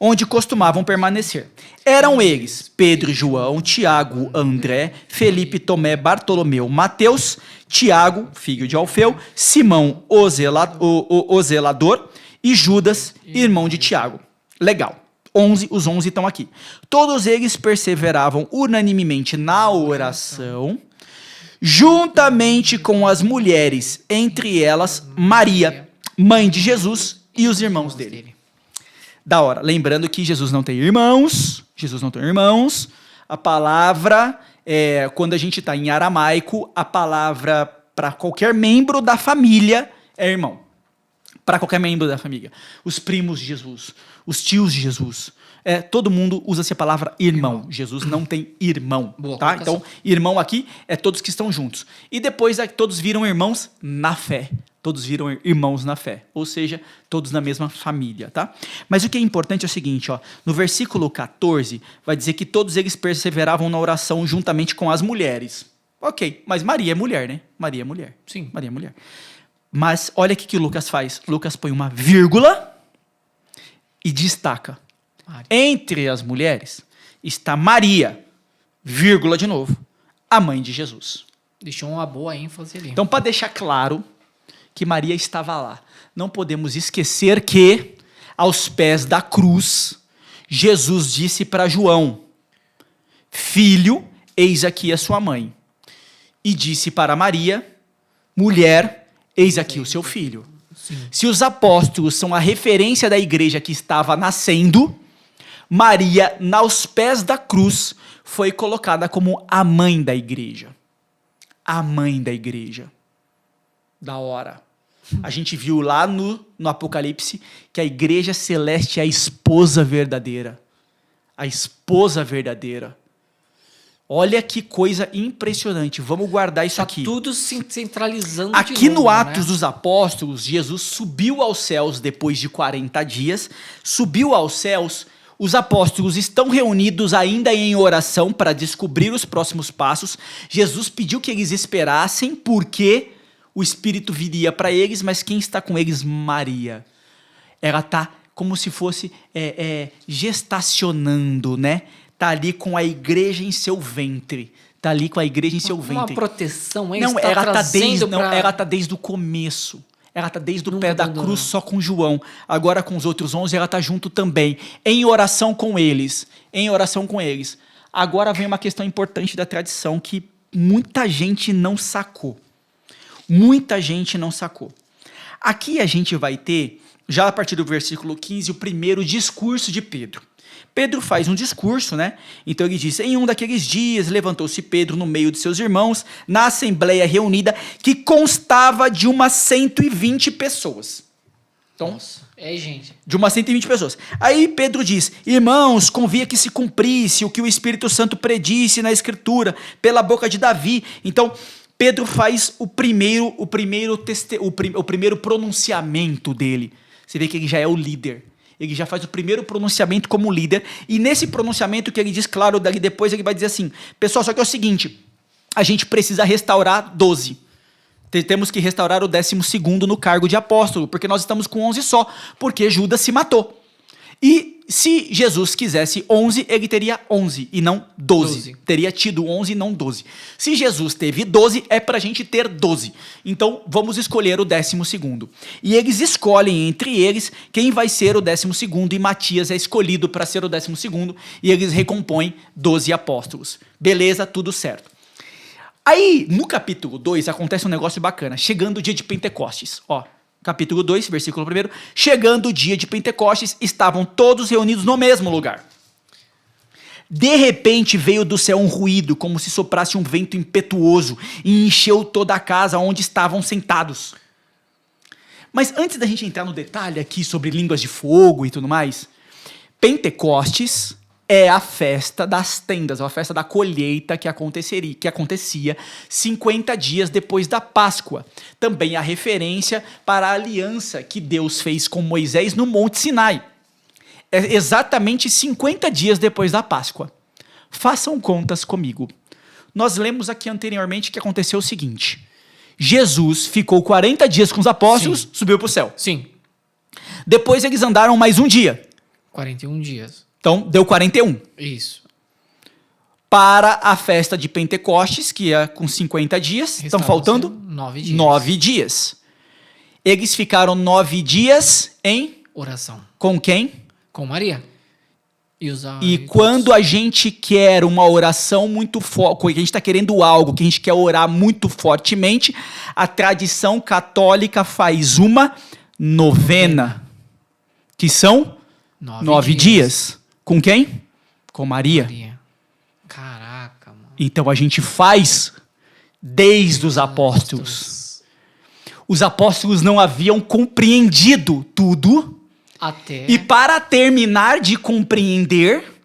onde costumavam permanecer. Eram eles, Pedro, João, Tiago, André, Felipe, Tomé, Bartolomeu, Mateus, Tiago, filho de Alfeu, Simão, o zelador, e Judas, irmão de Tiago. Legal. Os 11 estão aqui. Todos eles perseveravam unanimemente na oração, juntamente com as mulheres, entre elas Maria, mãe de Jesus, e os irmãos dele. Da hora. Lembrando que Jesus não tem irmãos. A palavra, quando a gente está em aramaico, a palavra para qualquer membro da família é irmão. Para qualquer membro da família. Os primos de Jesus, os tios de Jesus. Todo mundo usa essa palavra irmão. Jesus não tem irmão. Tá? Então, irmão aqui é todos que estão juntos. E depois todos viram irmãos na fé. Todos viram irmãos na fé. Ou seja, todos na mesma família. Tá? Mas o que é importante é o seguinte, ó, no versículo 14, vai dizer que todos eles perseveravam na oração juntamente com as mulheres. Ok, mas Maria é mulher, né? Maria é mulher. Sim. Maria é mulher. Mas olha o que Lucas faz. Lucas põe uma vírgula e destaca. Entre as mulheres está Maria, vírgula de novo, a mãe de Jesus. Deixou uma boa ênfase ali. Então, para deixar claro que Maria estava lá, não podemos esquecer que, aos pés da cruz, Jesus disse para João, filho, eis aqui a sua mãe. E disse para Maria, mulher, eis aqui o seu filho. Sim. Se os apóstolos são a referência da igreja que estava nascendo, Maria, aos pés da cruz, foi colocada como a mãe da igreja. A mãe da igreja. Da hora. A gente viu lá no Apocalipse que a igreja celeste é a esposa verdadeira. A esposa verdadeira. Olha que coisa impressionante. Vamos guardar isso aqui. Tudo se centralizando Aqui de novo, no Atos né? dos Apóstolos, Jesus subiu aos céus depois de 40 dias. Subiu aos céus. Os apóstolos estão reunidos ainda em oração para descobrir os próximos passos. Jesus pediu que eles esperassem porque o Espírito viria para eles, mas quem está com eles? Maria. Ela está como se fosse gestacionando, né? Está ali com a igreja em seu ventre. Está ali com a igreja em seu ventre. Uma proteção, hein? Não, Está trazendo ela está desde o começo. Ela está desde o Nunca pé da abandonou. cruz só com João. Agora com os outros 11 ela está junto também. Em oração com eles. Em oração com eles. Agora vem uma questão importante da tradição que muita gente não sacou. Muita gente não sacou. Aqui a gente vai ter, já a partir do versículo 15, o primeiro discurso de Pedro. Pedro faz um discurso, né? Então ele diz, em um daqueles dias levantou-se Pedro no meio de seus irmãos, na assembleia reunida, que constava de umas 120 pessoas. Então, Nossa, gente. de umas 120 pessoas. Aí Pedro diz, irmãos, convia que se cumprisse o que o Espírito Santo predisse na Escritura, pela boca de Davi. Então, Pedro faz o primeiro pronunciamento dele. Você vê que ele já é o líder. Ele já faz o primeiro pronunciamento como líder. E nesse pronunciamento que ele diz, claro, dali depois ele vai dizer assim, pessoal, só que é o seguinte, a gente precisa restaurar 12. Temos que restaurar o 12º no cargo de apóstolo, porque nós estamos com 11 só, porque Judas se matou. E se Jesus quisesse 11, ele teria 11 e não 12. Teria tido 11 e não 12. Se Jesus teve 12, é pra gente ter 12. Então, vamos escolher o 12º. E eles escolhem entre eles quem vai ser o 12º, e Matias é escolhido para ser o 12º, e eles recompõem 12 apóstolos. Beleza, tudo certo. Aí, no capítulo 2, acontece um negócio bacana. Chegando o dia de Pentecostes, ó. Capítulo 2, versículo 1. Chegando o dia de Pentecostes, estavam todos reunidos no mesmo lugar. De repente veio do céu um ruído, como se soprasse um vento impetuoso, e encheu toda a casa onde estavam sentados. Mas antes da gente entrar no detalhe aqui sobre línguas de fogo e tudo mais, Pentecostes é a festa das tendas, é a festa da colheita que acontecia 50 dias depois da Páscoa. Também a referência para a aliança que Deus fez com Moisés no Monte Sinai. É exatamente 50 dias depois da Páscoa. Façam contas comigo. Nós lemos aqui anteriormente que aconteceu o seguinte. Jesus ficou 40 dias com os apóstolos, subiu para o céu. Sim. Depois eles andaram mais um dia. 41 dias. Então, deu 41. Isso. Para a festa de Pentecostes, que é com 50 dias. Estão faltando 9 dias. 9 dias. Eles ficaram 9 dias em... Oração. Com quem? Com Maria. E quando a gente quer uma oração muito forte, a gente está querendo algo, que a gente quer orar muito fortemente, a tradição católica faz uma novena. Que são 9 dias. Com quem? Com Maria. Caraca, mano. Então a gente faz desde os apóstolos. Os apóstolos não haviam compreendido tudo. Até E para terminar de compreender,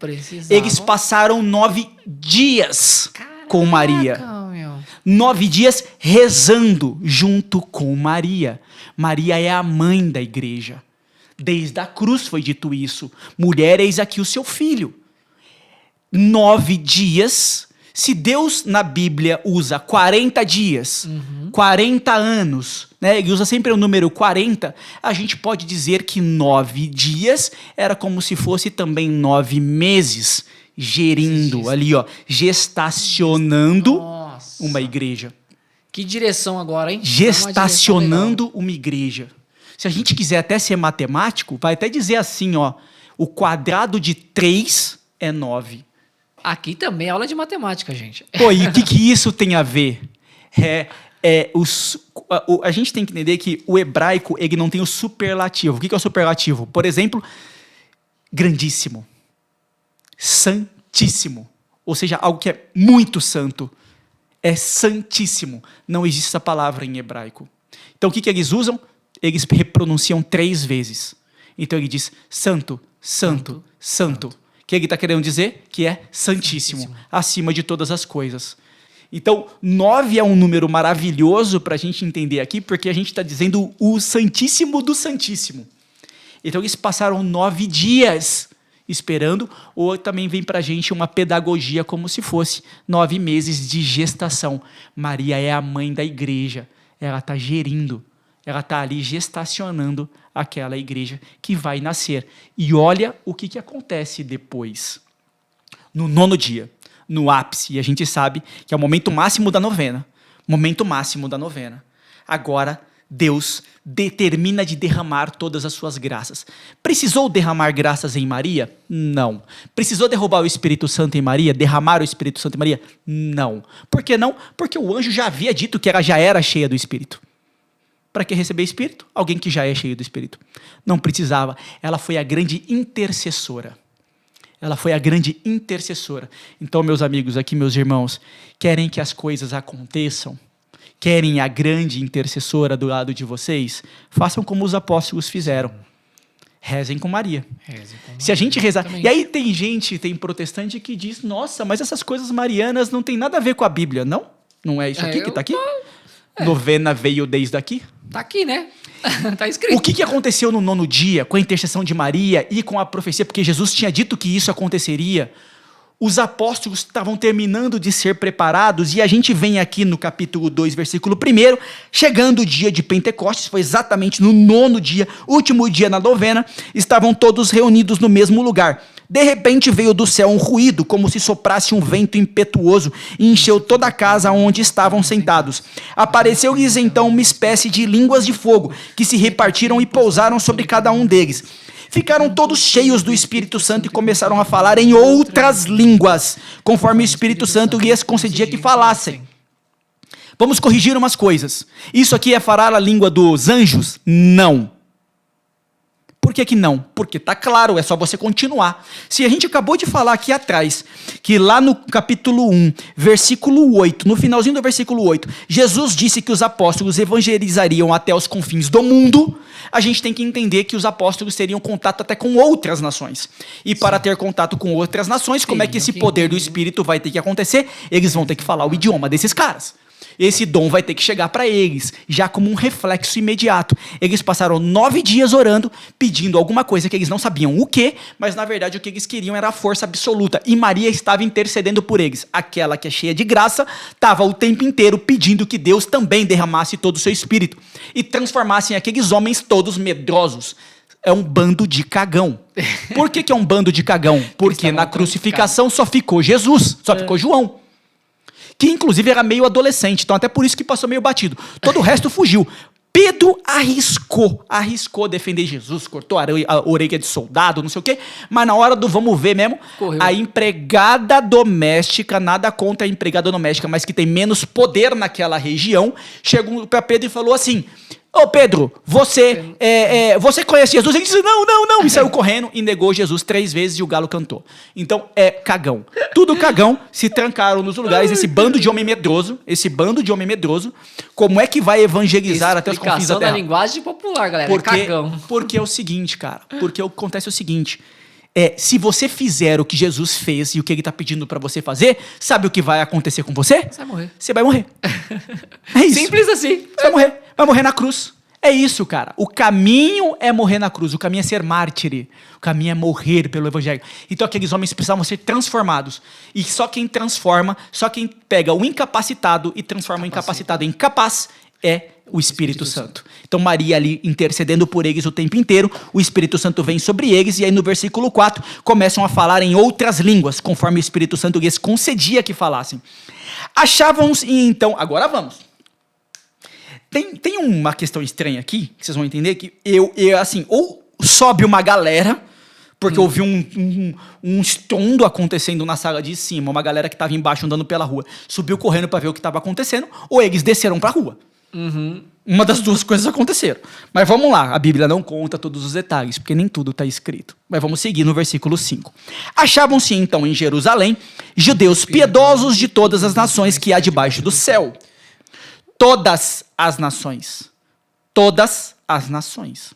eles passaram 9 dias com Maria. Meu. 9 dias rezando junto com Maria. Maria é a mãe da igreja. Desde a cruz foi dito isso. Mulher, eis aqui o seu filho. 9 dias. Se Deus na Bíblia usa 40 dias, 40 anos, né? Ele usa sempre o número 40, a gente pode dizer que 9 dias era como se fosse também 9 meses gerindo ali, ó, gestacionando uma igreja. Que direção agora, hein? Gestacionando uma igreja. Se a gente quiser até ser matemático, vai até dizer assim, ó, o quadrado de 3 é 9. Aqui também é aula de matemática, gente. Pô, e o que isso tem a ver? A gente tem que entender que o hebraico ele não tem o superlativo. O que é o superlativo? Por exemplo, grandíssimo, santíssimo. Ou seja, algo que é muito santo. É santíssimo. Não existe essa palavra em hebraico. Então, o que eles usam? Eles repronunciam 3 vezes. Então, ele diz santo, santo, santo. O que ele está querendo dizer? Que é santíssimo, acima de todas as coisas. Então, 9 é um número maravilhoso para a gente entender aqui, porque a gente está dizendo o santíssimo do santíssimo. Então, eles passaram 9 dias esperando, ou também vem para a gente uma pedagogia como se fosse 9 meses de gestação. Maria é a mãe da igreja, ela está gerindo, ela está ali gestacionando aquela igreja que vai nascer. E olha o que acontece depois. No 9º dia, no ápice, e a gente sabe que é o momento máximo da novena. Momento máximo da novena. Agora, Deus determina de derramar todas as suas graças. Precisou derramar graças em Maria? Não. Precisou derrubar o Espírito Santo em Maria? Derramar o Espírito Santo em Maria? Não. Por que não? Porque o anjo já havia dito que ela já era cheia do Espírito. Para que receber Espírito? Alguém que já é cheio do Espírito. Não precisava. Ela foi a grande intercessora. Ela foi a grande intercessora. Então, meus amigos aqui, meus irmãos, querem que as coisas aconteçam? Querem a grande intercessora do lado de vocês? Façam como os apóstolos fizeram. Rezem com Maria. Se a gente rezar... Também. E aí tem protestante que diz, nossa, mas essas coisas marianas não tem nada a ver com a Bíblia. Não? Não é isso aqui que está aqui? Novena veio desde aqui? Tá aqui, né? Tá escrito. O que aconteceu no 9º dia com a intercessão de Maria e com a profecia? Porque Jesus tinha dito que isso aconteceria. Os apóstolos estavam terminando de ser preparados e a gente vem aqui no capítulo 2, versículo 1, chegando o dia de Pentecostes, foi exatamente no 9º dia, último dia na novena, estavam todos reunidos no mesmo lugar. De repente veio do céu um ruído, como se soprasse um vento impetuoso, e encheu toda a casa onde estavam sentados. Apareceu-lhes então uma espécie de línguas de fogo, que se repartiram e pousaram sobre cada um deles. Ficaram todos cheios do Espírito Santo e começaram a falar em outras línguas, conforme o Espírito Santo lhes concedia que falassem. Vamos corrigir umas coisas. Isso aqui é falar a língua dos anjos? Não. Por que não? Porque está claro, é só você continuar. Se a gente acabou de falar aqui atrás, que lá no capítulo 1, versículo 8, no finalzinho do versículo 8, Jesus disse que os apóstolos evangelizariam até os confins do mundo, a gente tem que entender que os apóstolos teriam contato até com outras nações. E para ter contato com outras nações, como é que esse poder do Espírito vai ter que acontecer? Eles vão ter que falar o idioma desses caras. Esse dom vai ter que chegar para eles, já como um reflexo imediato. Eles passaram 9 dias orando, pedindo alguma coisa que eles não sabiam o quê, mas na verdade o que eles queriam era a força absoluta. E Maria estava intercedendo por eles. Aquela que é cheia de graça, estava o tempo inteiro pedindo que Deus também derramasse todo o seu espírito e transformassem aqueles homens todos medrosos. É um bando de cagão. Por que é um bando de cagão? Porque na crucificação só ficou Jesus, só ficou João. Que inclusive era meio adolescente, então até por isso que passou meio batido. Todo o resto fugiu. Pedro arriscou defender Jesus, cortou a orelha de soldado, não sei o quê, mas na hora do vamos ver mesmo, correu. A empregada doméstica, nada contra a empregada doméstica, mas que tem menos poder naquela região, chegou para Pedro e falou assim: ô Pedro, você conhece Jesus? Ele disse, não, e saiu correndo e negou Jesus 3 vezes e o galo cantou. Então é cagão. Tudo cagão, se trancaram nos lugares, esse bando de homem medroso, como é que vai evangelizar até os confins da terra? Da linguagem popular, galera, cagão. Porque é o seguinte, cara, porque acontece o seguinte, se você fizer o que Jesus fez e o que ele está pedindo para você fazer, sabe o que vai acontecer com você? Você vai morrer. Você vai morrer. É isso. Simples assim. Você vai morrer. Vai morrer na cruz. É isso, cara. O caminho é morrer na cruz. O caminho é ser mártir. O caminho é morrer pelo evangelho. Então aqueles homens precisavam ser transformados. E só quem transforma, só quem pega o incapacitado e transforma o incapacitado em capaz é o Espírito Santo. Então Maria ali intercedendo por eles o tempo inteiro, o Espírito Santo vem sobre eles, e aí no versículo 4 começam a falar em outras línguas, conforme o Espírito Santo lhes concedia que falassem. Achavam-se, então, agora vamos. Tem uma questão estranha aqui, que vocês vão entender, que assim, ou sobe uma galera Porque houve um estrondo acontecendo na sala de cima, uma galera que estava embaixo andando pela rua subiu correndo para ver o que estava acontecendo, ou eles desceram para a rua. Uma das duas coisas aconteceram. Mas vamos lá, a Bíblia não conta todos os detalhes, porque nem tudo está escrito. Mas vamos seguir no versículo 5. Achavam-se então em Jerusalém judeus piedosos de todas as nações que há debaixo do céu. Todas as nações. Todas as nações.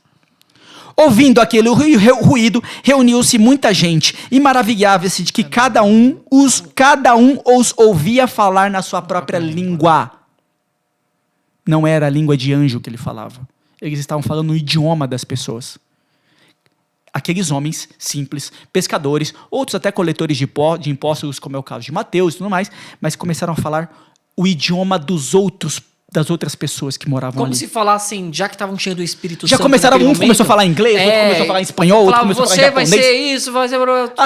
Ouvindo aquele ruído, reuniu-se muita gente e maravilhava-se de que cada um os ouvia falar na sua própria língua. Não era a língua de anjo que ele falava. Eles estavam falando no idioma das pessoas. Aqueles homens simples, pescadores, outros até coletores de impostos, como é o caso de Mateus e tudo mais, mas começaram a falar o idioma das outras pessoas que moravam ali. Como se falassem, já que estavam cheios do Espírito Já Santo. começaram, começou a falar inglês, outro começou a falar espanhol, outro começou a falar japonês. Você vai ser isso, vai ser...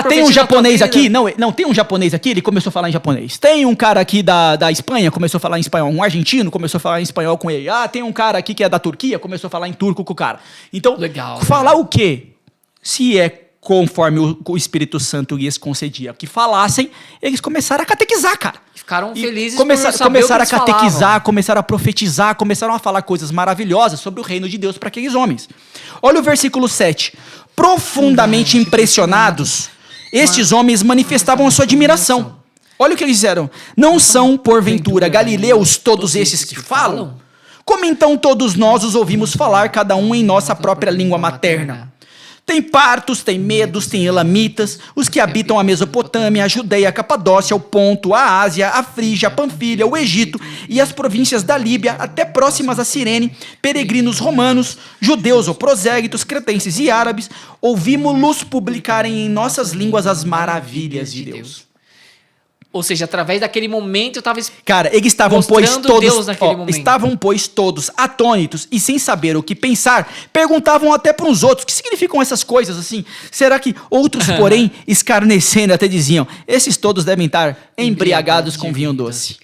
Tem um japonês aqui? Não, tem um japonês aqui, ele começou a falar em japonês. Tem um cara aqui da Espanha, começou a falar em espanhol. Um argentino começou a falar em espanhol com ele. Tem um cara aqui que é da Turquia, começou a falar em turco com o cara. Então, legal, falar o quê? Se é conforme o Espírito Santo lhes concedia que falassem, eles começaram a catequizar, cara. Ficaram felizes começaram a catequizar, começaram a profetizar, começaram a falar coisas maravilhosas sobre o reino de Deus para aqueles homens. Olha o versículo 7. Profundamente impressionados, estes homens manifestavam a sua admiração. Olha o que eles disseram. Não são, porventura, galileus todos esses que falam? Como então todos nós os ouvimos falar, cada um em nossa própria língua materna? Tem partos, tem medos, tem elamitas, os que habitam a Mesopotâmia, a Judeia, a Capadócia, o Ponto, a Ásia, a Frígia, a Panfilha, o Egito e as províncias da Líbia, até próximas a Cirene, peregrinos romanos, judeus ou prosélitos, cretenses e árabes, ouvimos-los publicarem em nossas línguas as maravilhas de Deus. Ou seja, através daquele momento eu estava... Cara, eles estavam, pois, todos atônitos e sem saber o que pensar, perguntavam até para uns outros, o que significam essas coisas, assim? Será que outros, porém, escarnecendo, até diziam, esses todos devem estar embriagados com vinho doce.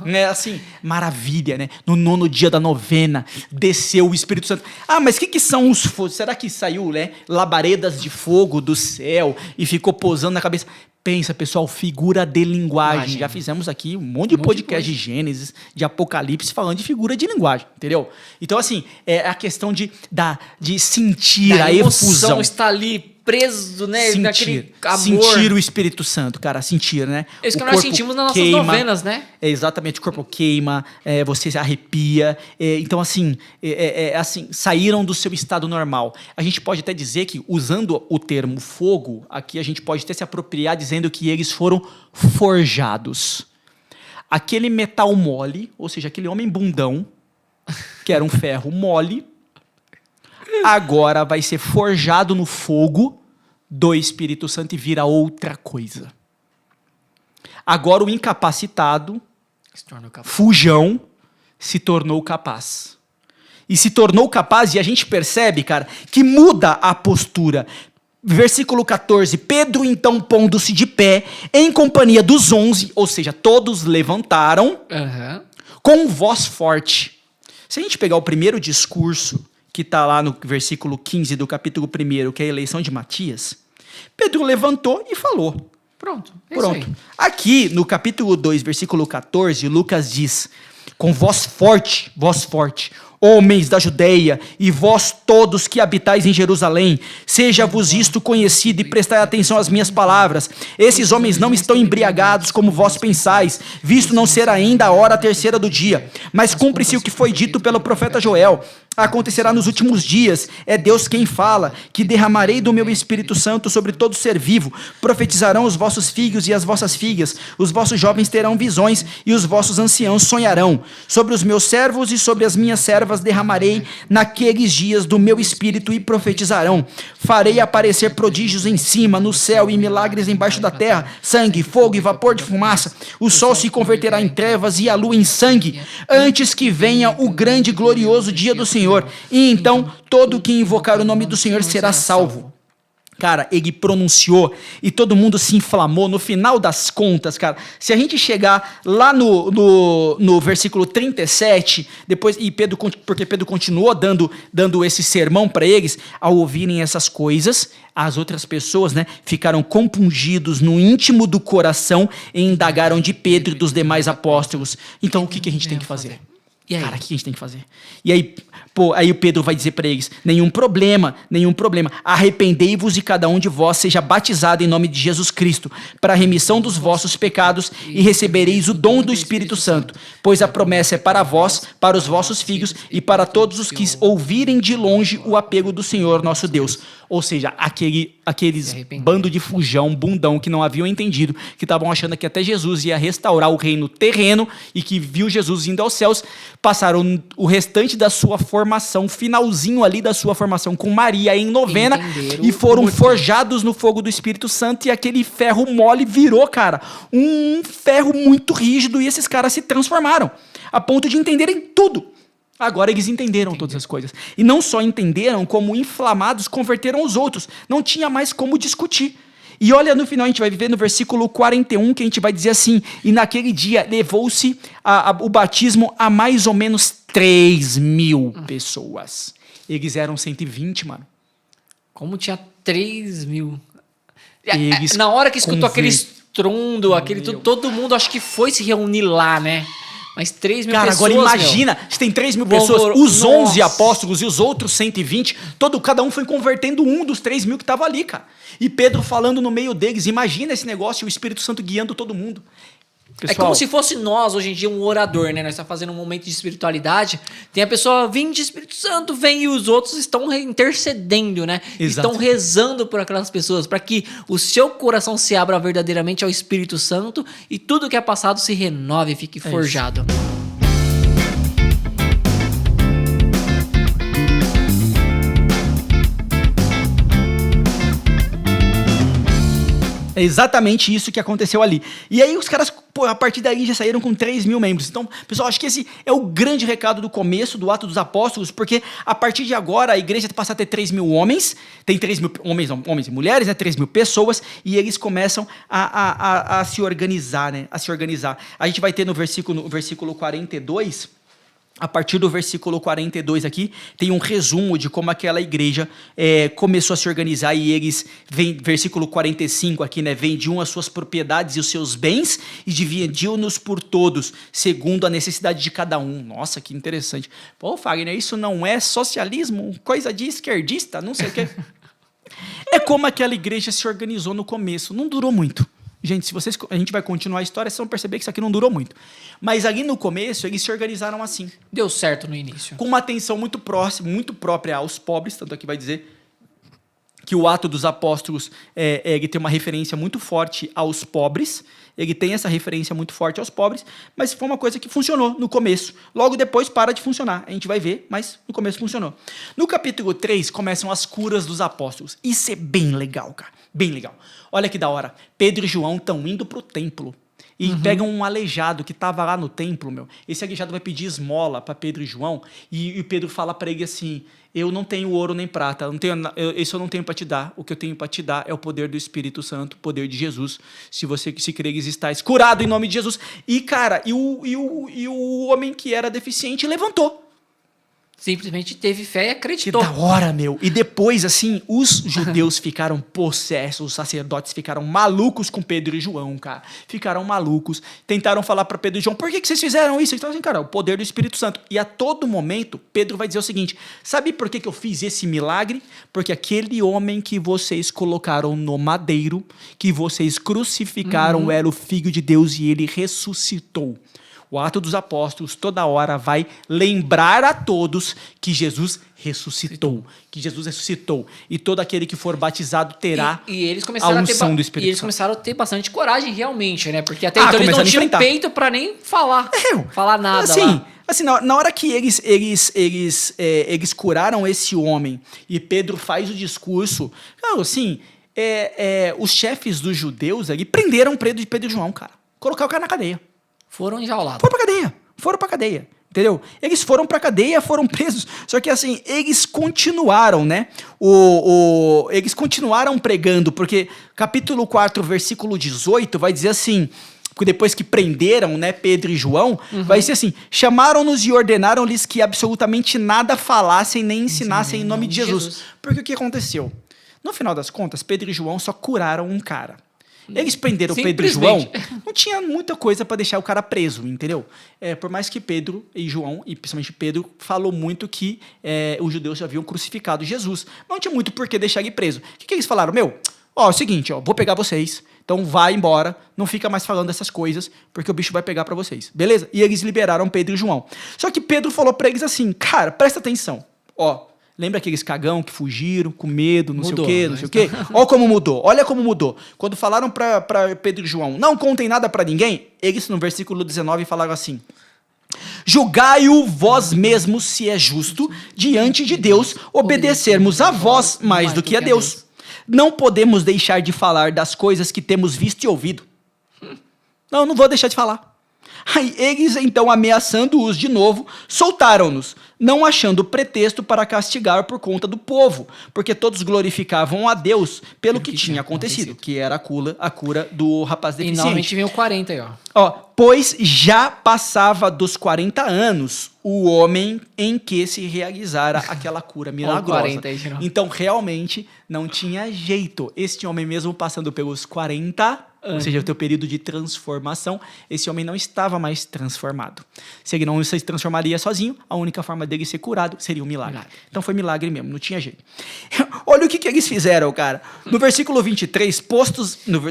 Né? Assim, maravilha, né? No 9º dia da novena, desceu o Espírito Santo. Mas o que são os fogos? Será que saiu, né, labaredas de fogo do céu e ficou pousando na cabeça? Pensa, pessoal, figura de linguagem. Já fizemos aqui um monte de podcast de Gênesis, de Apocalipse, falando de figura de linguagem, entendeu? Então, assim, é a questão de sentir a efusão. Está ali preso, né? Naquele amor. Sentir o Espírito Santo, cara, sentir, né? É isso que nós sentimos nas nossas novenas, né? Exatamente, o corpo queima, você se arrepia. Então, assim, saíram do seu estado normal. A gente pode até dizer que, usando o termo fogo, aqui a gente pode até se apropriar dizendo que eles foram forjados. Aquele metal mole, ou seja, aquele homem bundão, que era um ferro mole, agora vai ser forjado no fogo do Espírito Santo e vira outra coisa. Agora o incapacitado, fujão, se tornou capaz. E se tornou capaz, e a gente percebe, cara, que muda a postura. Versículo 14, Pedro então pondo-se de pé, em companhia dos 11, ou seja, todos levantaram, com voz forte. Se a gente pegar o primeiro discurso, que está lá no versículo 15 do capítulo 1, que é a eleição de Matias, Pedro levantou e falou. Pronto. Aqui, no capítulo 2, versículo 14, Lucas diz, com voz forte, homens da Judeia, e vós todos que habitais em Jerusalém, seja-vos isto conhecido e prestai atenção às minhas palavras. Esses homens não estão embriagados como vós pensais, visto não ser ainda a hora terceira do dia. Mas cumpre-se o que foi dito pelo profeta Joel. Acontecerá nos últimos dias, é Deus quem fala, que derramarei do meu Espírito Santo sobre todo ser vivo, profetizarão os vossos filhos e as vossas filhas, os vossos jovens terão visões e os vossos anciãos sonharão. Sobre os meus servos e sobre as minhas servas derramarei naqueles dias do meu Espírito e profetizarão. Farei aparecer prodígios em cima, no céu, e milagres embaixo da terra, sangue, fogo e vapor de fumaça. O sol se converterá em trevas e a lua em sangue, antes que venha o grande e glorioso dia do Senhor. E então todo que invocar o nome do Senhor será salvo. Cara, ele pronunciou e todo mundo se inflamou. No final das contas, cara, se a gente chegar lá no versículo 37, depois, porque Pedro continuou dando esse sermão para eles, ao ouvirem essas coisas, as outras pessoas, né, ficaram compungidos no íntimo do coração e indagaram de Pedro e dos demais apóstolos. Então, o que a gente tem que fazer? E aí? Cara, o que a gente tem que fazer? E aí, aí o Pedro vai dizer para eles, nenhum problema, arrependei-vos e cada um de vós seja batizado em nome de Jesus Cristo, para a remissão dos vossos pecados e recebereis o dom do Espírito Santo, pois a promessa é para vós, para os vossos filhos e para todos os que ouvirem de longe o apelo do Senhor nosso Deus. Ou seja, aqueles bando de fujão, bundão, que não haviam entendido, que estavam achando que até Jesus ia restaurar o reino terreno e que viu Jesus indo aos céus, passaram o restante da sua formação, finalzinho ali da sua formação com Maria em novena, e foram forjados no fogo do Espírito Santo, e aquele ferro mole virou, cara, um ferro muito rígido, e esses caras se transformaram, a ponto de entenderem tudo. Agora eles entenderam todas as coisas. E não só entenderam, como inflamados converteram os outros. Não tinha mais como discutir. E olha, no final a gente vai ver no versículo 41, que a gente vai dizer assim, e naquele dia levou-se o batismo a mais ou menos 3.000 pessoas. Eles eram 120, mano. Como tinha 3.000? Na hora que escutou aquele estrondo, todo mundo acho que foi se reunir lá, né? Mas 3.000 pessoas, cara, agora imagina, se tem 3.000 pessoas, os 11 apóstolos e os outros 120, cada um foi convertendo um dos 3.000 que estava ali, cara. E Pedro falando no meio deles, imagina esse negócio, o Espírito Santo guiando todo mundo. Pessoal, é como se fosse nós, hoje em dia, um orador, né? Nós estamos fazendo um momento de espiritualidade, tem a pessoa, vem de Espírito Santo, vem, e os outros estão intercedendo, né? Exato. Estão rezando por aquelas pessoas, para que o seu coração se abra verdadeiramente ao Espírito Santo e tudo que é passado se renove e fique forjado. É exatamente isso que aconteceu ali. E aí os caras, a partir daí já saíram com 3.000 membros. Então, pessoal, acho que esse é o grande recado do começo do Ato dos Apóstolos, porque a partir de agora a igreja passa a ter 3.000 homens, tem 3.000 homens e mulheres, né, 3.000 pessoas, e eles começam a se organizar, né, a se organizar. A gente vai ter no versículo 42... A partir do versículo 42 aqui, tem um resumo de como aquela igreja começou a se organizar, e eles, versículo 45 aqui, né, vendiam as suas propriedades e os seus bens e dividiam-nos por todos, segundo a necessidade de cada um. Nossa, que interessante. Pô, Fagner, isso não é socialismo? Coisa de esquerdista? Não sei o quê. É como aquela igreja se organizou no começo. Não durou muito. Gente, a gente vai continuar a história, vocês vão perceber que isso aqui não durou muito. Mas ali no começo, eles se organizaram assim. Deu certo no início. Com uma atenção muito própria aos pobres, tanto aqui vai dizer que o Ato dos Apóstolos ele tem uma referência muito forte aos pobres. Ele tem essa referência muito forte aos pobres, mas foi uma coisa que funcionou no começo. Logo depois para de funcionar. A gente vai ver, mas no começo funcionou. No capítulo 3 começam as curas dos apóstolos. Isso é bem legal, cara. Bem legal. Olha que da hora. Pedro e João estão indo pro templo e pegam um aleijado que estava lá no templo, meu. Esse aleijado vai pedir esmola para Pedro e João, e Pedro fala para ele assim: eu não tenho ouro nem prata, isso eu não tenho para te dar. O que eu tenho para te dar é o poder do Espírito Santo, o poder de Jesus. Se você se creres, estás curado em nome de Jesus. E, cara, e o homem que era deficiente levantou. Simplesmente teve fé e acreditou. Que da hora, meu. E depois, assim, os judeus ficaram possessos, os sacerdotes ficaram malucos com Pedro e João, cara. Ficaram malucos. Tentaram falar para Pedro e João: por que vocês fizeram isso? Então, assim, cara, o poder do Espírito Santo. E a todo momento, Pedro vai dizer o seguinte: sabe por que eu fiz esse milagre? Porque aquele homem que vocês colocaram no madeiro, que vocês crucificaram, era o Filho de Deus, e ele ressuscitou. O Ato dos Apóstolos toda hora vai lembrar a todos que Jesus ressuscitou. Que Jesus ressuscitou. E todo aquele que for batizado terá a unção do Espírito Santo. E eles começaram a ter bastante coragem realmente, né? Porque até então eles não tinham peito para nem falar. Falar nada lá. Assim, na hora que eles curaram esse homem e Pedro faz o discurso, assim, os chefes dos judeus ali prenderam Pedro e João, cara. Colocaram o cara na cadeia. Foram enjaulados. Foram pra cadeia. Entendeu? Eles foram pra cadeia, foram presos. Só que assim, eles continuaram, né? Eles continuaram pregando, porque capítulo 4, versículo 18, vai dizer assim, porque depois que prenderam, né, Pedro e João, vai dizer assim, chamaram-nos e ordenaram-lhes que absolutamente nada falassem nem ensinassem em nome de Jesus. Porque o que aconteceu? No final das contas, Pedro e João só curaram um cara. Eles prenderam Pedro e João, não tinha muita coisa para deixar o cara preso, entendeu? Por mais que Pedro e João, e principalmente Pedro, falou muito que os judeus já haviam crucificado Jesus. Não tinha muito por que deixar ele preso. O que eles falaram? É o seguinte, vou pegar vocês, então vai embora, não fica mais falando essas coisas, porque o bicho vai pegar para vocês, beleza? E eles liberaram Pedro e João. Só que Pedro falou para eles assim, cara, presta atenção, lembra aqueles cagão que fugiram com medo, não sei o quê, não sei o quê? Olha como mudou, olha como mudou. Quando falaram para Pedro e João, não contem nada para ninguém, eles no versículo 19 falaram assim, julgai-o vós mesmos se é justo diante de Deus obedecermos a vós mais do que a Deus. Não podemos deixar de falar das coisas que temos visto e ouvido. Não vou deixar de falar. Aí eles, então, ameaçando-os de novo, soltaram-nos, não achando pretexto para castigar por conta do povo, porque todos glorificavam a Deus pelo que tinha acontecido, que era a cura do rapaz deficiente. E novamente vem o 40 aí, ó. Pois já passava dos 40 anos o homem em que se realizara aquela cura milagrosa. 40 aí, então, realmente, não tinha jeito. Este homem, mesmo passando pelos 40 ou seja, o teu período de transformação, esse homem não estava mais transformado. Se ele não se transformaria sozinho, a única forma dele ser curado seria um milagre. Então foi milagre mesmo, não tinha jeito. Olha o que eles fizeram, cara. No versículo 23,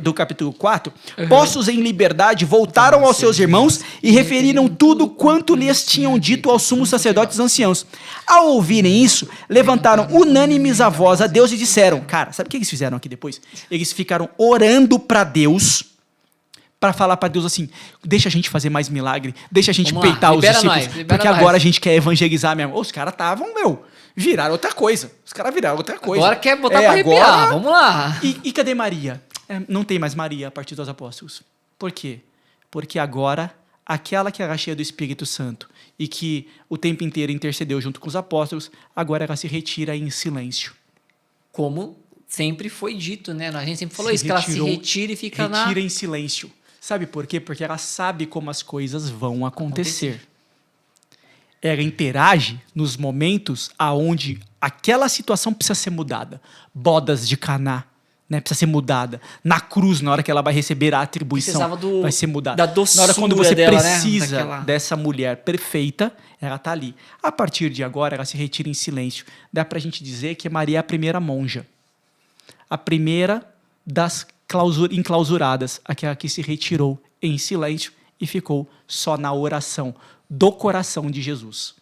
do capítulo 4, postos em liberdade, voltaram aos seus irmãos e referiram tudo quanto lhes tinham dito aos sumos sacerdotes anciãos. Ao ouvirem isso, levantaram unânimes a voz a Deus e disseram, cara, sabe o que eles fizeram aqui depois? Eles ficaram orando para Deus, para falar para Deus assim, deixa a gente fazer mais milagre, deixa a gente peitar os discípulos, porque agora a gente quer evangelizar mesmo. Os caras estavam, viraram outra coisa. Os caras viraram outra coisa. Agora quer botar pra arrepiar, agora... vamos lá. E cadê Maria? Não tem mais Maria a partir dos apóstolos. Por quê? Porque agora, aquela que era cheia do Espírito Santo e que o tempo inteiro intercedeu junto com os apóstolos, agora ela se retira em silêncio. Como sempre foi dito, né? A gente sempre falou isso, que ela se retira e fica retira em silêncio. Sabe por quê? Porque ela sabe como as coisas vão acontecer. Ela interage nos momentos aonde aquela situação precisa ser mudada. Bodas de Caná, né? Precisa ser mudada. Na cruz, na hora que ela vai receber a atribuição, vai ser mudada. Da doçura na hora quando você dela, precisa, né? dessa mulher perfeita, ela está ali. A partir de agora, ela se retira em silêncio. Dá pra gente dizer que Maria é a primeira monja. A primeira das enclausuradas, aquela que se retirou em silêncio e ficou só na oração do coração de Jesus.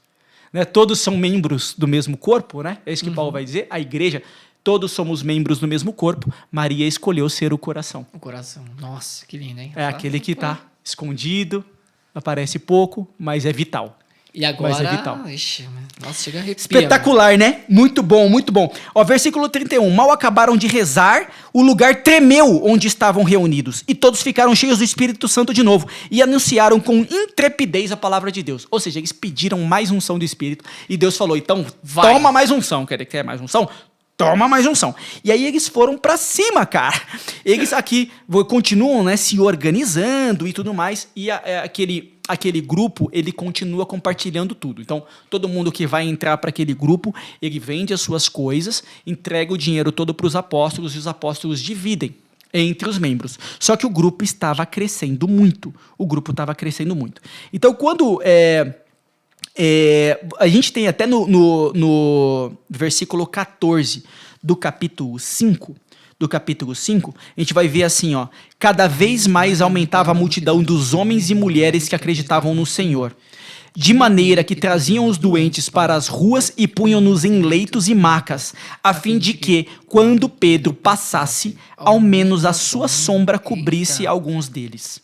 Né? Todos são membros do mesmo corpo, né? É isso que Paulo vai dizer. A igreja, todos somos membros do mesmo corpo. Maria escolheu ser o coração. O coração. Nossa, que lindo, hein? É aquele que está escondido, aparece pouco, mas é vital. E agora, mas é vital. Ixi, nossa, chega a arrepia. Espetacular, né? Muito bom, muito bom. Versículo 31. Mal acabaram de rezar, o lugar tremeu onde estavam reunidos. E todos ficaram cheios do Espírito Santo de novo. E anunciaram com intrepidez a palavra de Deus. Ou seja, eles pediram mais unção do Espírito. E Deus falou, então, toma mais unção. Quer mais unção? Toma mais unção. E aí eles foram pra cima, cara. Eles aqui continuam, né, se organizando e tudo mais. E aquele grupo, ele continua compartilhando tudo. Então, todo mundo que vai entrar para aquele grupo, ele vende as suas coisas, entrega o dinheiro todo para os apóstolos e os apóstolos dividem entre os membros. Só que o grupo estava crescendo muito. Então, quando... a gente tem até no versículo 14 do capítulo 5, a gente vai ver assim, cada vez mais aumentava a multidão dos homens e mulheres que acreditavam no Senhor, de maneira que traziam os doentes para as ruas e punham-nos em leitos e macas, a fim de que, quando Pedro passasse, ao menos a sua sombra cobrisse alguns deles.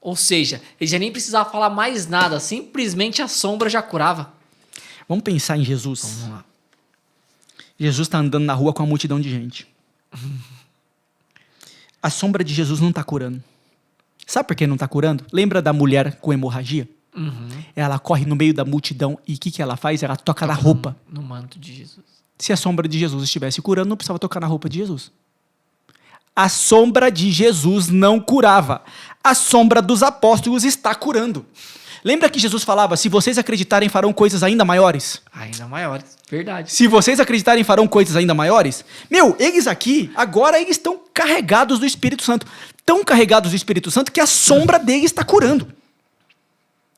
Ou seja, ele já nem precisava falar mais nada, simplesmente a sombra já curava. Vamos pensar em Jesus. Vamos lá. Jesus está andando na rua com uma multidão de gente. A sombra de Jesus não está curando. Sabe por que não está curando? Lembra da mulher com hemorragia? Ela corre no meio da multidão e o que ela faz? Ela toca na roupa. No manto de Jesus. Se a sombra de Jesus estivesse curando, não precisava tocar na roupa de Jesus. A sombra de Jesus não curava. A sombra dos apóstolos está curando. Lembra que Jesus falava, se vocês acreditarem, farão coisas ainda maiores? Ainda maiores, verdade. Se vocês acreditarem, farão coisas ainda maiores? Meu, eles aqui, agora eles estão carregados do Espírito Santo. Tão carregados do Espírito Santo que a sombra deles está curando.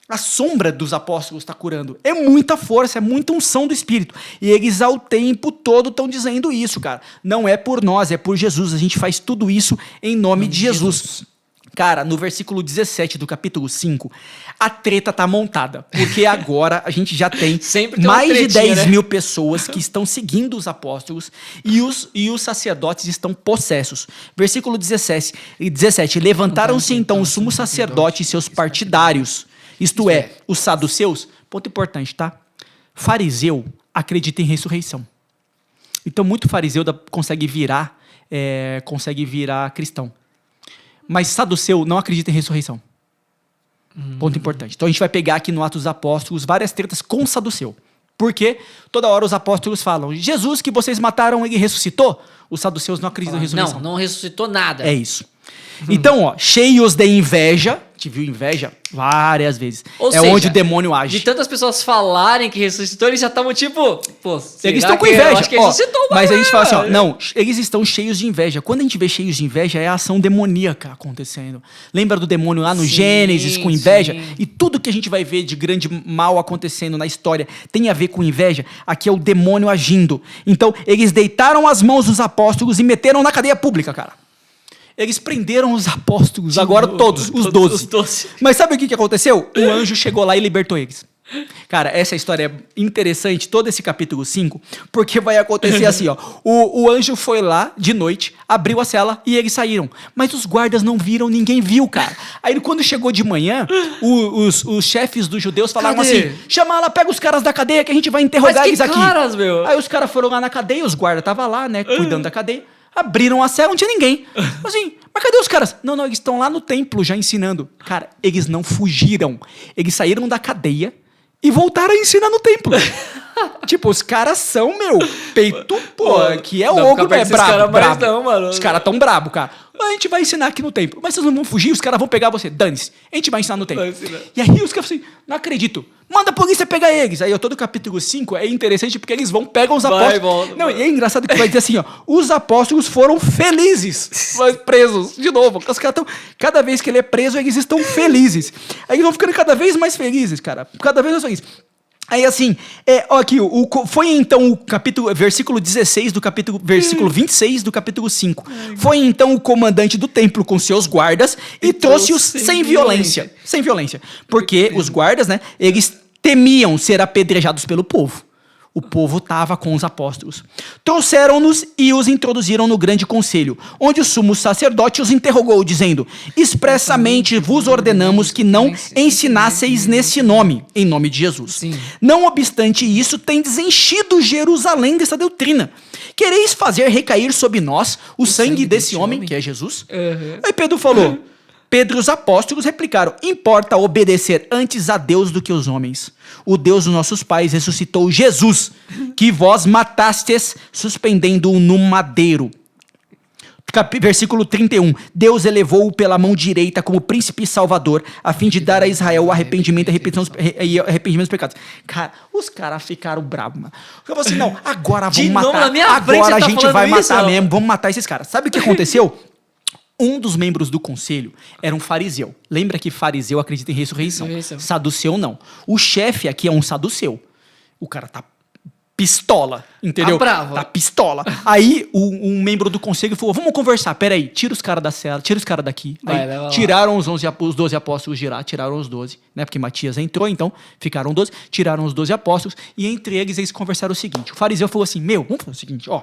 A sombra dos apóstolos está curando. É muita força, é muita unção do Espírito. E eles ao tempo todo estão dizendo isso, cara. Não é por nós, é por Jesus. A gente faz tudo isso em nome de Jesus. Cara, no versículo 17 do capítulo 5, a treta tá montada. Porque agora a gente já tem mais de 10 mil pessoas que estão seguindo os apóstolos e os sacerdotes estão possessos. Versículo 17. Levantaram-se então o sumo sacerdote e seus partidários. Isto é, os saduceus. Ponto importante, tá? Fariseu acredita em ressurreição. Então, muito fariseu consegue virar cristão. Mas saduceu não acredita em ressurreição. Ponto importante. Então a gente vai pegar aqui no Atos dos Apóstolos várias tretas com saduceu. Porque toda hora os apóstolos falam, Jesus que vocês mataram, ele ressuscitou? Os saduceus não acreditam em ressurreição. Não ressuscitou nada. É isso. Então, ó, cheios de inveja, te viu inveja várias vezes. Ou seja, onde o demônio age. De tantas pessoas falarem que ressuscitou, eles já estavam tipo, pô, eles estão com inveja. Eu acho que ressuscitou, mas a gente fala assim, ó, não, eles estão cheios de inveja. Quando a gente vê cheios de inveja, é a ação demoníaca acontecendo. Lembra do demônio lá no Gênesis com inveja? Sim. E tudo que a gente vai ver de grande mal acontecendo na história tem a ver com inveja. Aqui é o demônio agindo. Então, eles deitaram as mãos dos apóstolos e meteram na cadeia pública, cara. Eles prenderam os apóstolos, agora todos, os 12. Mas sabe o que aconteceu? O anjo chegou lá e libertou eles. Cara, essa história é interessante, todo esse capítulo 5, porque vai acontecer assim, ó. O anjo foi lá de noite, abriu a cela e eles saíram. Mas os guardas não viram, ninguém viu, cara. Aí quando chegou de manhã, os chefes dos judeus falaram assim, chama lá, pega os caras da cadeia que a gente vai interrogar eles aqui. Caras, meu? Aí os caras foram lá na cadeia, os guardas estavam lá, né, cuidando da cadeia. Abriram a cela, não tinha ninguém. Assim, mas cadê os caras? Não, eles estão lá no templo já ensinando. Cara, eles não fugiram. Eles saíram da cadeia e voltaram a ensinar no templo. Tipo, os caras são, peito, que é ogro, é brabo. Não, mano. Os caras tão brabo, cara. A gente vai ensinar aqui no templo. Mas vocês não vão fugir, os caras vão pegar você. Dane-se. A gente vai ensinar no templo. E aí os caras assim, não acredito. Manda a polícia pegar eles. Aí todo o capítulo 5 é interessante porque eles pegam os apóstolos. E é engraçado que vai dizer assim, ó. Os apóstolos foram felizes. Presos, de novo. Os caras estão, cada vez que ele é preso, eles estão felizes. Aí eles vão ficando cada vez mais felizes, cara. Cada vez mais felizes. Aí assim, aqui, foi então o capítulo, versículo 16 do capítulo, versículo 26 do capítulo 5. Foi então o comandante do templo com seus guardas e trouxe-os sem violência. Sem violência. Porque os guardas, né, eles temiam ser apedrejados pelo povo. O povo estava com os apóstolos. Trouxeram-nos e os introduziram no grande conselho, onde o sumo sacerdote os interrogou, dizendo, expressamente vos ordenamos que não ensinasseis nesse nome, em nome de Jesus. Sim. Não obstante isso, tendes enchido Jerusalém dessa doutrina. Quereis fazer recair sobre nós o sangue desse homem, que é Jesus? Aí Pedro falou... Pedro e os apóstolos replicaram, importa obedecer antes a Deus do que os homens. O Deus dos nossos pais ressuscitou Jesus, que vós matastes, suspendendo-o no madeiro. Versículo 31. Deus elevou-o pela mão direita como príncipe salvador, a fim de dar a Israel o arrependimento e arrependimento dos pecados. Cara, os caras ficaram bravos, mano. Eu falei assim, não, agora vamos matar. Agora a gente vai matar mesmo, vamos matar esses caras. Sabe o que aconteceu? Um dos membros do conselho era um fariseu. Lembra que fariseu acredita em ressurreição. Saduceu não. O chefe aqui é um saduceu. O cara tá pistola, entendeu? Tá bravo. Tá pistola. Aí um membro do conselho falou, vamos conversar, peraí, tira os caras da cela, tira os caras daqui. Aí, tiraram os 12 apóstolos de lá, tiraram os 12, né? Porque Matias entrou, então ficaram 12, tiraram os 12 apóstolos e entre eles conversaram o seguinte, o fariseu falou assim, vamos fazer o seguinte, ó...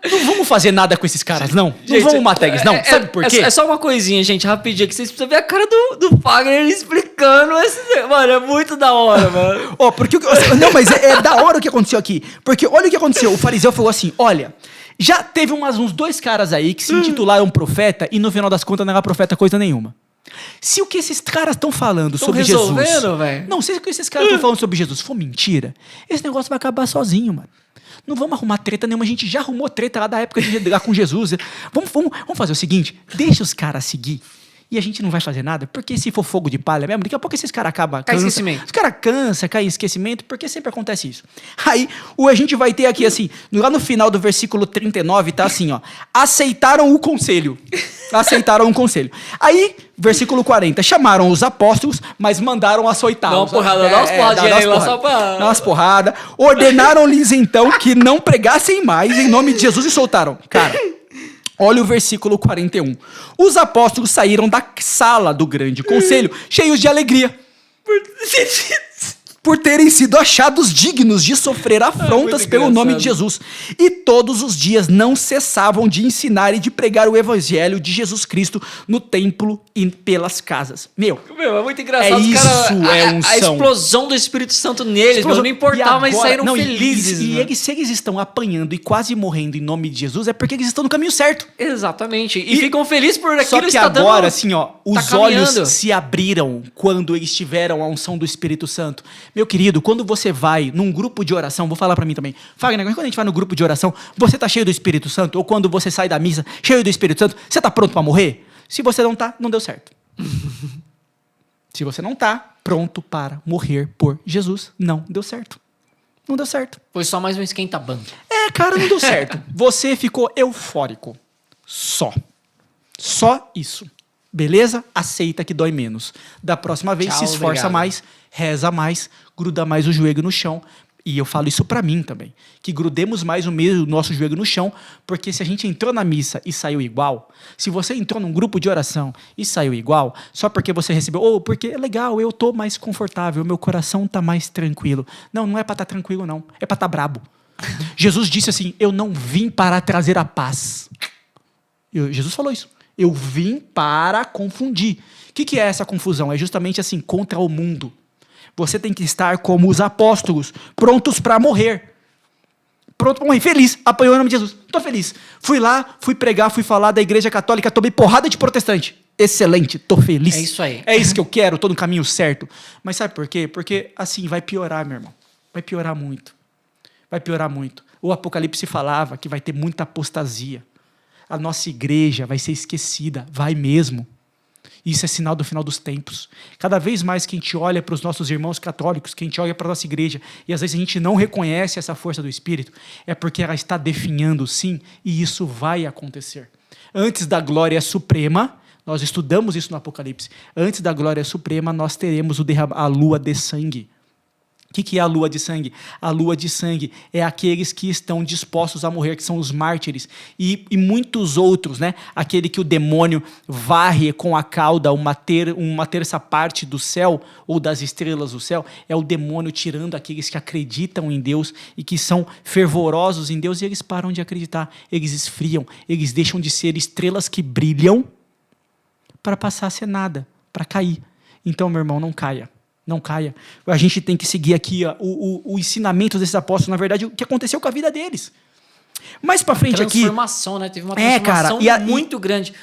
Não vamos fazer nada com esses caras, não. Gente, não vamos matar eles, não. Sabe por quê? É só uma coisinha, gente, rapidinho, que vocês precisam ver a cara do Fagner explicando esse... Mano, é muito da hora, mano. Porque... Não, mas é da hora o que aconteceu aqui. Porque olha o que aconteceu. O fariseu falou assim, olha... Já teve uns 2 caras aí que se intitularam profeta e no final das contas não era profeta coisa nenhuma. Se o que esses caras estão falando Tão sobre resolvendo, Jesus... velho. Não, se o que esses caras estão falando sobre Jesus for mentira, esse negócio vai acabar sozinho, mano. Não vamos arrumar treta nenhuma, a gente já arrumou treta lá da época de lá com Jesus. Vamos fazer o seguinte, deixa os caras seguir. E a gente não vai fazer nada, porque se for fogo de palha mesmo, daqui a pouco esses caras acabam... Cai esquecimento. Os caras cansam, cai em esquecimento, porque sempre acontece isso. Aí, a gente vai ter aqui assim, lá no final do versículo 39, tá assim, ó. Aceitaram o conselho. Aceitaram o conselho. Aí, versículo 40, chamaram os apóstolos, mas mandaram açoitá-los. Dá uma porrada, dá umas porradinhas aí lá só pra... Dá umas porradas. Ordenaram-lhes então que não pregassem mais em nome de Jesus e soltaram. Cara... Olha o versículo 41. Os apóstolos saíram da sala do grande conselho, cheios de alegria, por terem sido achados dignos de sofrer afrontas pelo nome de Jesus. E todos os dias não cessavam de ensinar e de pregar o evangelho de Jesus Cristo no templo e pelas casas. Meu, é muito engraçado. A explosão do Espírito Santo neles, não importava, mas saíram felizes. Se eles estão apanhando e quase morrendo em nome de Jesus, é porque eles estão no caminho certo. Exatamente. E ficam felizes por aquilo só que está agora, dando, assim, ó, os olhos se abriram quando eles tiveram a unção do Espírito Santo. Meu querido, quando você vai num grupo de oração, vou falar pra mim também, Fagner, quando a gente vai no grupo de oração, você tá cheio do Espírito Santo? Ou quando você sai da missa cheio do Espírito Santo, você tá pronto pra morrer? Se você não tá, não deu certo. Se você não tá pronto para morrer por Jesus, não deu certo. Não deu certo. Foi só mais um esquenta-banco. Cara, não deu certo. Você ficou eufórico. Só isso. Beleza? Aceita que dói menos. Da próxima vez, se esforça mais, reza mais, gruda mais o joelho no chão. E eu falo isso pra mim também. Que grudemos mais o nosso joelho no chão, porque se a gente entrou na missa e saiu igual, se você entrou num grupo de oração e saiu igual, só porque você recebeu, porque é legal, eu tô mais confortável, meu coração tá mais tranquilo. Não é pra estar tranquilo, não. É pra estar brabo. Jesus disse assim, eu não vim para trazer a paz. Jesus falou isso. Eu vim para confundir. O que é essa confusão? É justamente assim, contra o mundo. Você tem que estar como os apóstolos, prontos para morrer. Pronto para morrer, feliz, apanhou em nome de Jesus. Estou feliz. Fui lá, fui pregar, fui falar da igreja católica, tomei porrada de protestante. Excelente, estou feliz. É isso aí. É isso que eu quero, estou no caminho certo. Mas sabe por quê? Porque assim, vai piorar, meu irmão. Vai piorar muito. Vai piorar muito. O Apocalipse falava que vai ter muita apostasia. A nossa igreja vai ser esquecida, vai mesmo. Isso é sinal do final dos tempos. Cada vez mais que a gente olha para os nossos irmãos católicos, que a gente olha para a nossa igreja, e às vezes a gente não reconhece essa força do Espírito, é porque ela está definhando sim, e isso vai acontecer. Antes da glória suprema, nós estudamos isso no Apocalipse, antes da glória suprema nós teremos a lua de sangue. O que é a lua de sangue? A lua de sangue é aqueles que estão dispostos a morrer, que são os mártires. E muitos outros, né? Aquele que o demônio varre com a cauda uma terça parte do céu, ou das estrelas do céu, é o demônio tirando aqueles que acreditam em Deus e que são fervorosos em Deus, e eles param de acreditar, eles esfriam, eles deixam de ser estrelas que brilham para passar a ser nada, para cair. Então, meu irmão, não caia. Não caia. A gente tem que seguir aqui ó, o ensinamento desses apóstolos, na verdade, o que aconteceu com a vida deles. Mais pra frente aqui... Transformação, né? Teve uma transformação muito grande.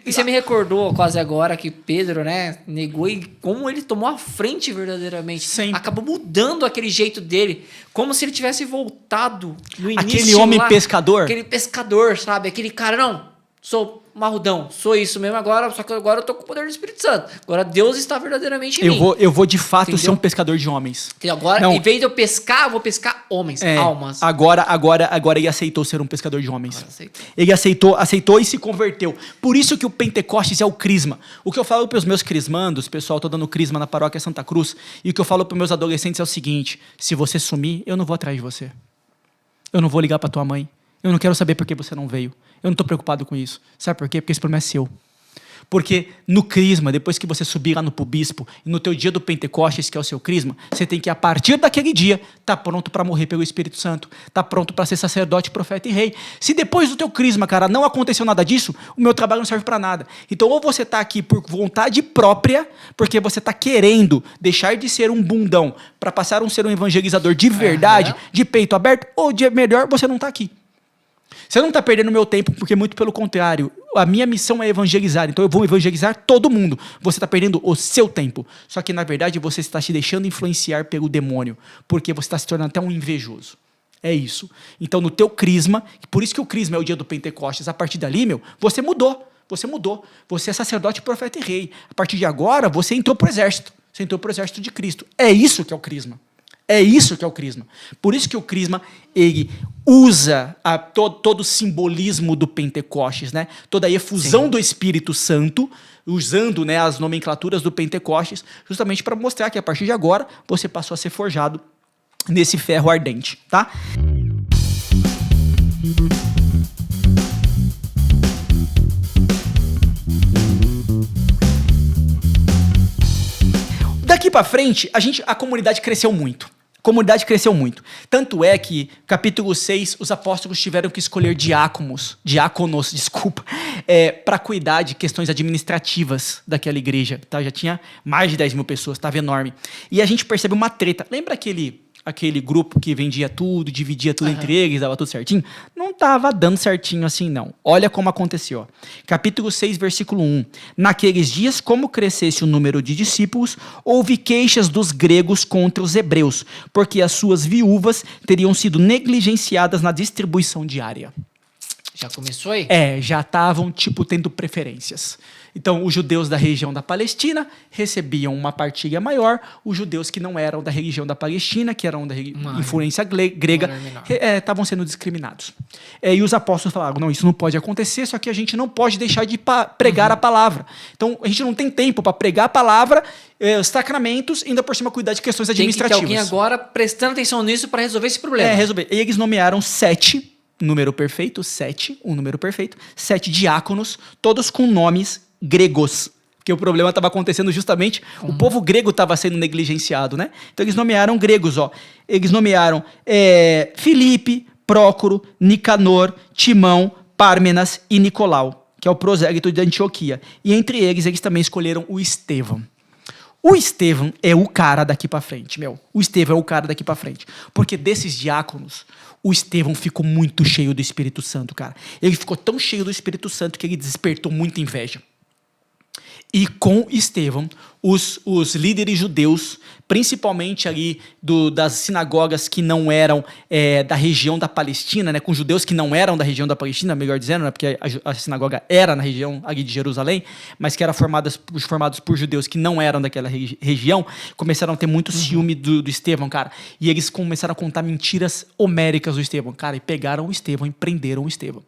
Você me recordou quase agora que Pedro, né, negou e como ele tomou a frente verdadeiramente. Sim. Acabou mudando aquele jeito dele, como se ele tivesse voltado no início. Aquele homem pescador. Aquele pescador, sabe? Aquele cara, não, sou marrudão, sou isso mesmo agora, só que agora eu tô com o poder do Espírito Santo. Agora Deus está verdadeiramente em mim. Eu vou de fato ser um pescador de homens. Agora, em vez de eu pescar, eu vou pescar homens, almas. Agora ele aceitou ser um pescador de homens. Ele aceitou e se converteu. Por isso que o Pentecostes é o crisma. O que eu falo para os meus crismandos, pessoal, tô dando crisma na paróquia Santa Cruz, e o que eu falo para os meus adolescentes é o seguinte, se você sumir, eu não vou atrás de você. Eu não vou ligar para tua mãe. Eu não quero saber por que você não veio. Eu não estou preocupado com isso. Sabe por quê? Porque esse problema é seu. Porque no crisma, depois que você subir lá no bispo, e no teu dia do Pentecostes, que é o seu crisma, você tem que, a partir daquele dia, estar pronto para morrer pelo Espírito Santo. Estar pronto para ser sacerdote, profeta e rei. Se depois do teu crisma, cara, não aconteceu nada disso, o meu trabalho não serve para nada. Então, ou você está aqui por vontade própria, porque você está querendo deixar de ser um bundão para passar a ser um evangelizador de verdade, de peito aberto, ou melhor, você não está aqui. Você não está perdendo meu tempo, porque muito pelo contrário, a minha missão é evangelizar, então eu vou evangelizar todo mundo. Você está perdendo o seu tempo. Só que, na verdade, você está se deixando influenciar pelo demônio, porque você está se tornando até um invejoso. É isso. Então, no teu crisma, por isso que o crisma é o dia do Pentecostes, a partir dali, você mudou. Você mudou. Você é sacerdote, profeta e rei. A partir de agora, você entrou para o exército. Você entrou para o exército de Cristo. É isso que é o crisma. É isso que é o crisma. Por isso que o crisma, ele usa todo o simbolismo do Pentecostes, né? Toda a efusão do Espírito Santo, usando, né, as nomenclaturas do Pentecostes, justamente para mostrar que a partir de agora você passou a ser forjado nesse ferro ardente, tá? Daqui para frente, a comunidade cresceu muito. Tanto é que, capítulo 6, os apóstolos tiveram que escolher diáconos, para cuidar de questões administrativas daquela igreja. Tá? Já tinha mais de 10 mil pessoas, estava enorme. E a gente percebe uma treta. Lembra aquele grupo que vendia tudo, dividia tudo entre eles, dava tudo certinho? Não estava dando certinho assim, não. Olha como aconteceu. Capítulo 6, versículo 1. Naqueles dias, como crescesse o número de discípulos, houve queixas dos gregos contra os hebreus, porque as suas viúvas teriam sido negligenciadas na distribuição diária. Já começou aí? Já estavam, tendo preferências. Então, os judeus da região da Palestina recebiam uma partilha maior, os judeus que não eram da região da Palestina, que eram da influência grega, estavam sendo discriminados. E os apóstolos falaram, não, isso não pode acontecer, só que a gente não pode deixar de pregar a palavra. Então, a gente não tem tempo para pregar a palavra, os sacramentos, e ainda por cima cuidar de questões administrativas. Tem que ter alguém agora prestando atenção nisso para resolver esse problema. E eles nomearam 7, um número perfeito, 7 diáconos, todos com nomes gregos, porque o problema estava acontecendo justamente, o povo grego estava sendo negligenciado, né? Então eles nomearam gregos, eles nomearam Filipe, Prócoro, Nicanor, Timão, Pármenas e Nicolau, que é o prosélyto de Antioquia. E entre eles também escolheram o Estevão. O Estevão é o cara daqui para frente, porque desses diáconos, o Estevão ficou muito cheio do Espírito Santo, cara. Ele ficou tão cheio do Espírito Santo que ele despertou muita inveja. E com Estevão, os líderes judeus, principalmente ali das sinagogas que não eram da região da Palestina, né, com judeus que não eram da região da Palestina, melhor dizendo, né, porque a sinagoga era na região ali de Jerusalém, mas que era formados por judeus que não eram daquela região, começaram a ter muito ciúme do Estevão, cara. E eles começaram a contar mentiras homéricas do Estevão, cara, e pegaram o Estevão e prenderam o Estevão.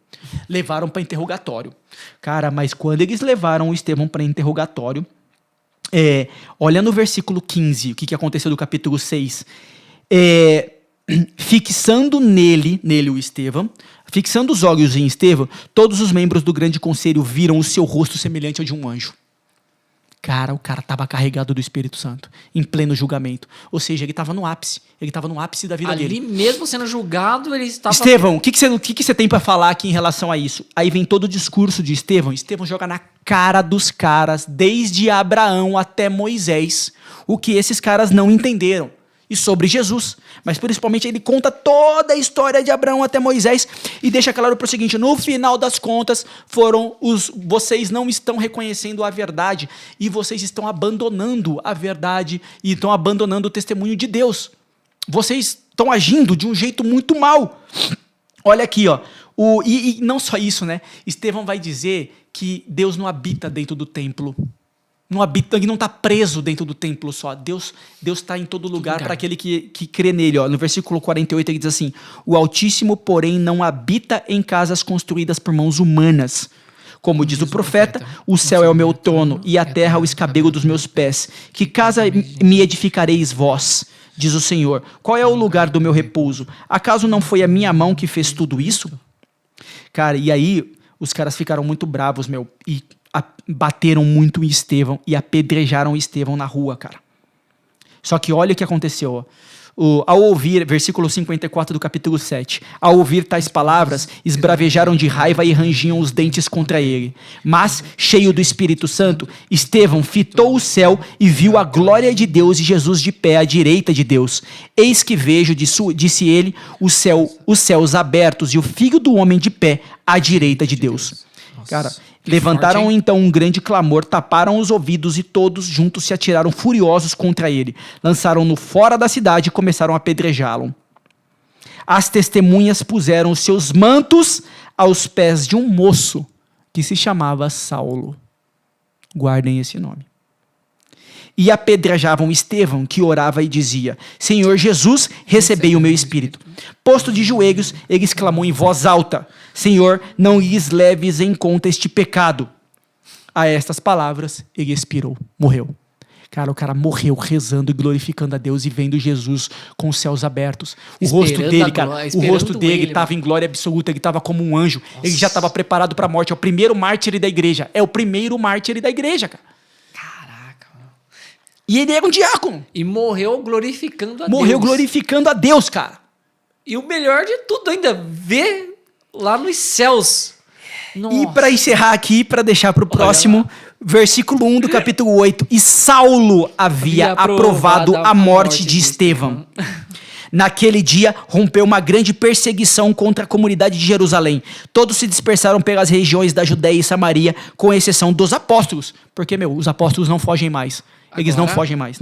Levaram para interrogatório. Cara, mas quando eles levaram o Estevão para interrogatório, olha no versículo 15, o que aconteceu do capítulo 6. Fixando nele o Estevão, fixando os olhos em Estevão, todos os membros do grande conselho viram o seu rosto semelhante ao de um anjo. Cara, o cara estava carregado do Espírito Santo, em pleno julgamento. Ou seja, ele estava no ápice. Ele estava no ápice da vida dele. Ali mesmo sendo julgado, ele estava... Estevão, o que você tem para falar aqui em relação a isso? Aí vem todo o discurso de Estevão. Estevão joga na cara dos caras, desde Abraão até Moisés, o que esses caras não entenderam. E sobre Jesus. Mas principalmente ele conta toda a história de Abraão até Moisés e deixa claro para o seguinte, no final das contas, vocês não estão reconhecendo a verdade e vocês estão abandonando a verdade e estão abandonando o testemunho de Deus. Vocês estão agindo de um jeito muito mal. Olha aqui, e não só isso, né? Estevão vai dizer que Deus não habita dentro do templo. Ele não está preso dentro do templo só. Deus está em todo lugar para aquele que crê nele. No versículo 48 ele diz assim, o Altíssimo, porém, não habita em casas construídas por mãos humanas. Como diz o profeta, o céu é o meu trono e a terra o escabelo dos meus pés. Que casa me edificareis vós, diz o Senhor. Qual é o lugar do meu repouso? Acaso não foi a minha mão que fez tudo isso? Cara, e aí os caras ficaram muito bravos, e bateram muito em Estevão e apedrejaram Estevão na rua, cara. Só que olha o que aconteceu. Ao ouvir, versículo 54 do capítulo 7, ao ouvir tais palavras, esbravejaram de raiva e rangiam os dentes contra ele. Mas, cheio do Espírito Santo, Estevão fitou o céu e viu a glória de Deus e Jesus de pé à direita de Deus. Eis que vejo, disse ele, os céus abertos e o Filho do Homem de pé à direita de Deus. Cara, levantaram forte, então um grande clamor, taparam os ouvidos e todos juntos se atiraram furiosos contra ele. Lançaram-no fora da cidade e começaram a apedrejá-lo. As testemunhas puseram os seus mantos aos pés de um moço que se chamava Saulo. Guardem esse nome. E apedrejavam Estevão, que orava e dizia: Senhor Jesus, recebei o meu espírito. Posto de joelhos, ele exclamou em voz alta: Senhor, não lhes leves em conta este pecado. A estas palavras, ele expirou, morreu. Cara, o cara morreu rezando e glorificando a Deus e vendo Jesus com os céus abertos. O rosto dele, cara, o rosto dele estava em glória absoluta, ele estava como um anjo. Nossa. Ele já estava preparado para a morte. É o primeiro mártir da igreja. É o primeiro mártir da igreja, cara. E ele era um diácono. E morreu glorificando a Deus. Morreu glorificando a Deus, cara. E o melhor de tudo ainda, ver lá nos céus. Nossa. E para encerrar aqui, para deixar para o próximo, versículo 1 do capítulo 8. E Saulo havia aprovado a morte de Estevão. Naquele dia, rompeu uma grande perseguição contra a comunidade de Jerusalém. Todos se dispersaram pelas regiões da Judéia e Samaria, com exceção dos apóstolos. Porque, os apóstolos não fogem mais. Eles não fogem mais.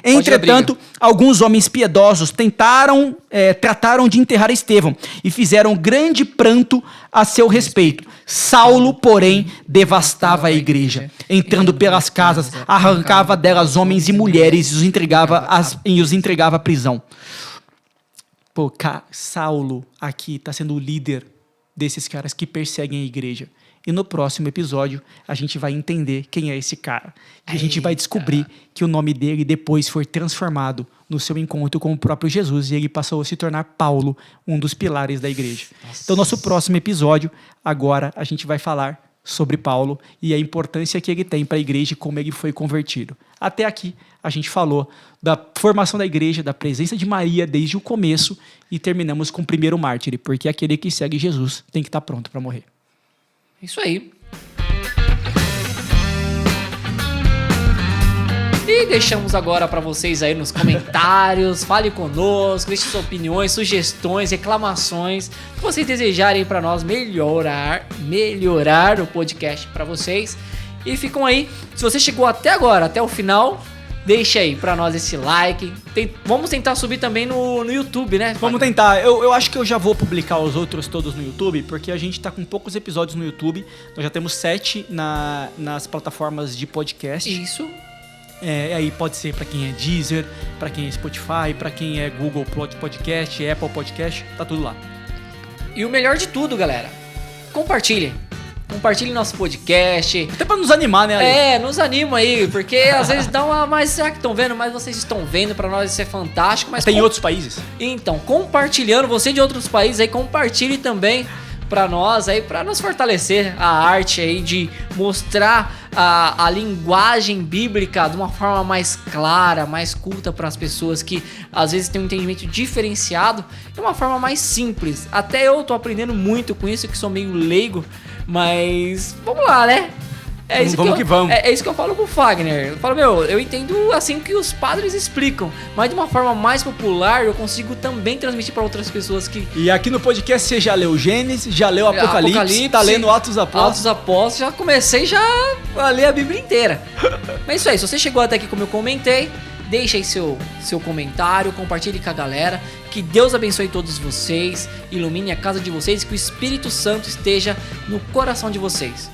Entretanto, alguns homens piedosos trataram de enterrar Estevão e fizeram grande pranto a seu respeito. Saulo, porém, devastava a igreja. Entrando pelas casas, arrancava delas homens e mulheres e os entregava à prisão. Pô, Saulo aqui está sendo o líder desses caras que perseguem a igreja. E no próximo episódio, a gente vai entender quem é esse cara. E a gente vai descobrir que o nome dele depois foi transformado no seu encontro com o próprio Jesus e ele passou a se tornar Paulo, um dos pilares da igreja. Nossa. Então, nosso próximo episódio, agora, a gente vai falar sobre Paulo e a importância que ele tem para a igreja e como ele foi convertido. Até aqui, a gente falou da formação da igreja, da presença de Maria desde o começo e terminamos com o primeiro mártir, porque aquele que segue Jesus tem que estar pronto para morrer. Isso aí. E deixamos agora para vocês aí nos comentários. Fale conosco, deixe suas opiniões, sugestões, reclamações que vocês desejarem para nós melhorar o podcast para vocês. E ficam aí. Se você chegou até agora, até o final, deixa aí pra nós esse like. Vamos tentar subir também no YouTube, né? Vamos tentar. Eu acho que eu já vou publicar os outros todos no YouTube, porque a gente tá com poucos episódios no YouTube. Nós já temos 7 nas plataformas de podcast. Isso. Aí pode ser pra quem é Deezer, pra quem é Spotify, pra quem é Google Podcast, Apple Podcast, tá tudo lá. E o melhor de tudo, galera, compartilhem nosso podcast. Até pra nos animar, né, Ale? Nos anima aí, porque às vezes dá uma... Mas será que estão vendo? Mas vocês estão vendo, pra nós isso é fantástico. Mas tem outros países. Então, compartilhando, você de outros países aí, compartilhe também pra nós aí, pra nos fortalecer a arte aí de mostrar a linguagem bíblica de uma forma mais clara, mais culta para as pessoas que às vezes têm um entendimento diferenciado, de uma forma mais simples. Até eu tô aprendendo muito com isso, que sou meio leigo, mas vamos lá, né? Vamos. É isso que eu falo com o Fagner. Eu falo, eu entendo assim que os padres explicam, mas de uma forma mais popular eu consigo também transmitir para outras pessoas que... E aqui no podcast você já leu Gênesis, já leu Apocalipse, tá lendo Atos dos Apóstolos. Já comecei a ler a Bíblia inteira. Mas é isso aí, se você chegou até aqui como eu comentei, deixa aí seu comentário, compartilhe com a galera. Que Deus abençoe todos vocês, ilumine a casa de vocês, que o Espírito Santo esteja no coração de vocês.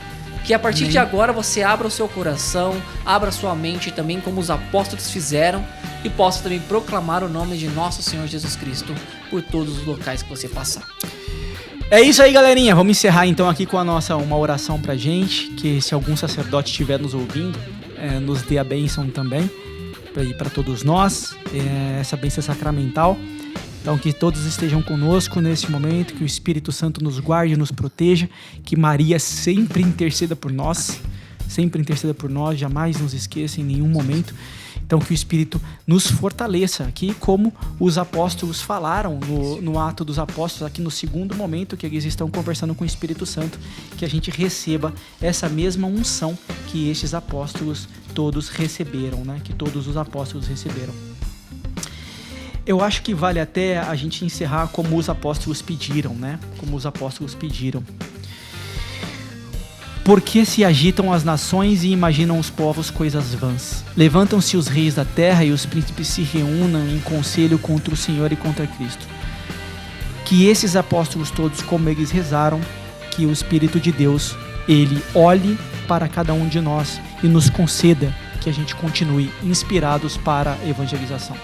Que a partir de agora você abra o seu coração, abra sua mente também, como os apóstolos fizeram, e possa também proclamar o nome de nosso Senhor Jesus Cristo por todos os locais que você passar. É isso aí, galerinha. Vamos encerrar então aqui com uma oração pra gente, que se algum sacerdote estiver nos ouvindo, nos dê a bênção também, para todos nós, essa bênção sacramental. Então, que todos estejam conosco nesse momento, que o Espírito Santo nos guarde e nos proteja, que Maria sempre interceda por nós, sempre interceda por nós, jamais nos esqueça em nenhum momento. Então que o Espírito nos fortaleça aqui, como os apóstolos falaram no Ato dos Apóstolos, aqui no segundo momento que eles estão conversando com o Espírito Santo, que a gente receba essa mesma unção que estes apóstolos todos receberam, né? Que todos os apóstolos receberam. Eu acho que vale até a gente encerrar como os apóstolos pediram, né? Como os apóstolos pediram. Por que se agitam as nações e imaginam os povos coisas vãs? Levantam-se os reis da terra e os príncipes se reúnam em conselho contra o Senhor e contra Cristo. Que esses apóstolos todos, como eles rezaram, que o Espírito de Deus, ele olhe para cada um de nós e nos conceda que a gente continue inspirados para a evangelização.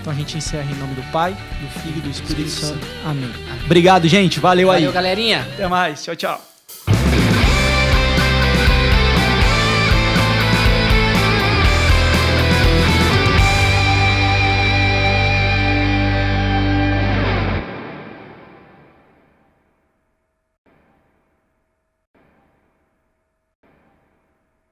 Então a gente encerra em nome do Pai, do Filho e do Espírito Santo. Amém. Obrigado, gente. Valeu aí. Valeu, galerinha. Até mais. Tchau, tchau.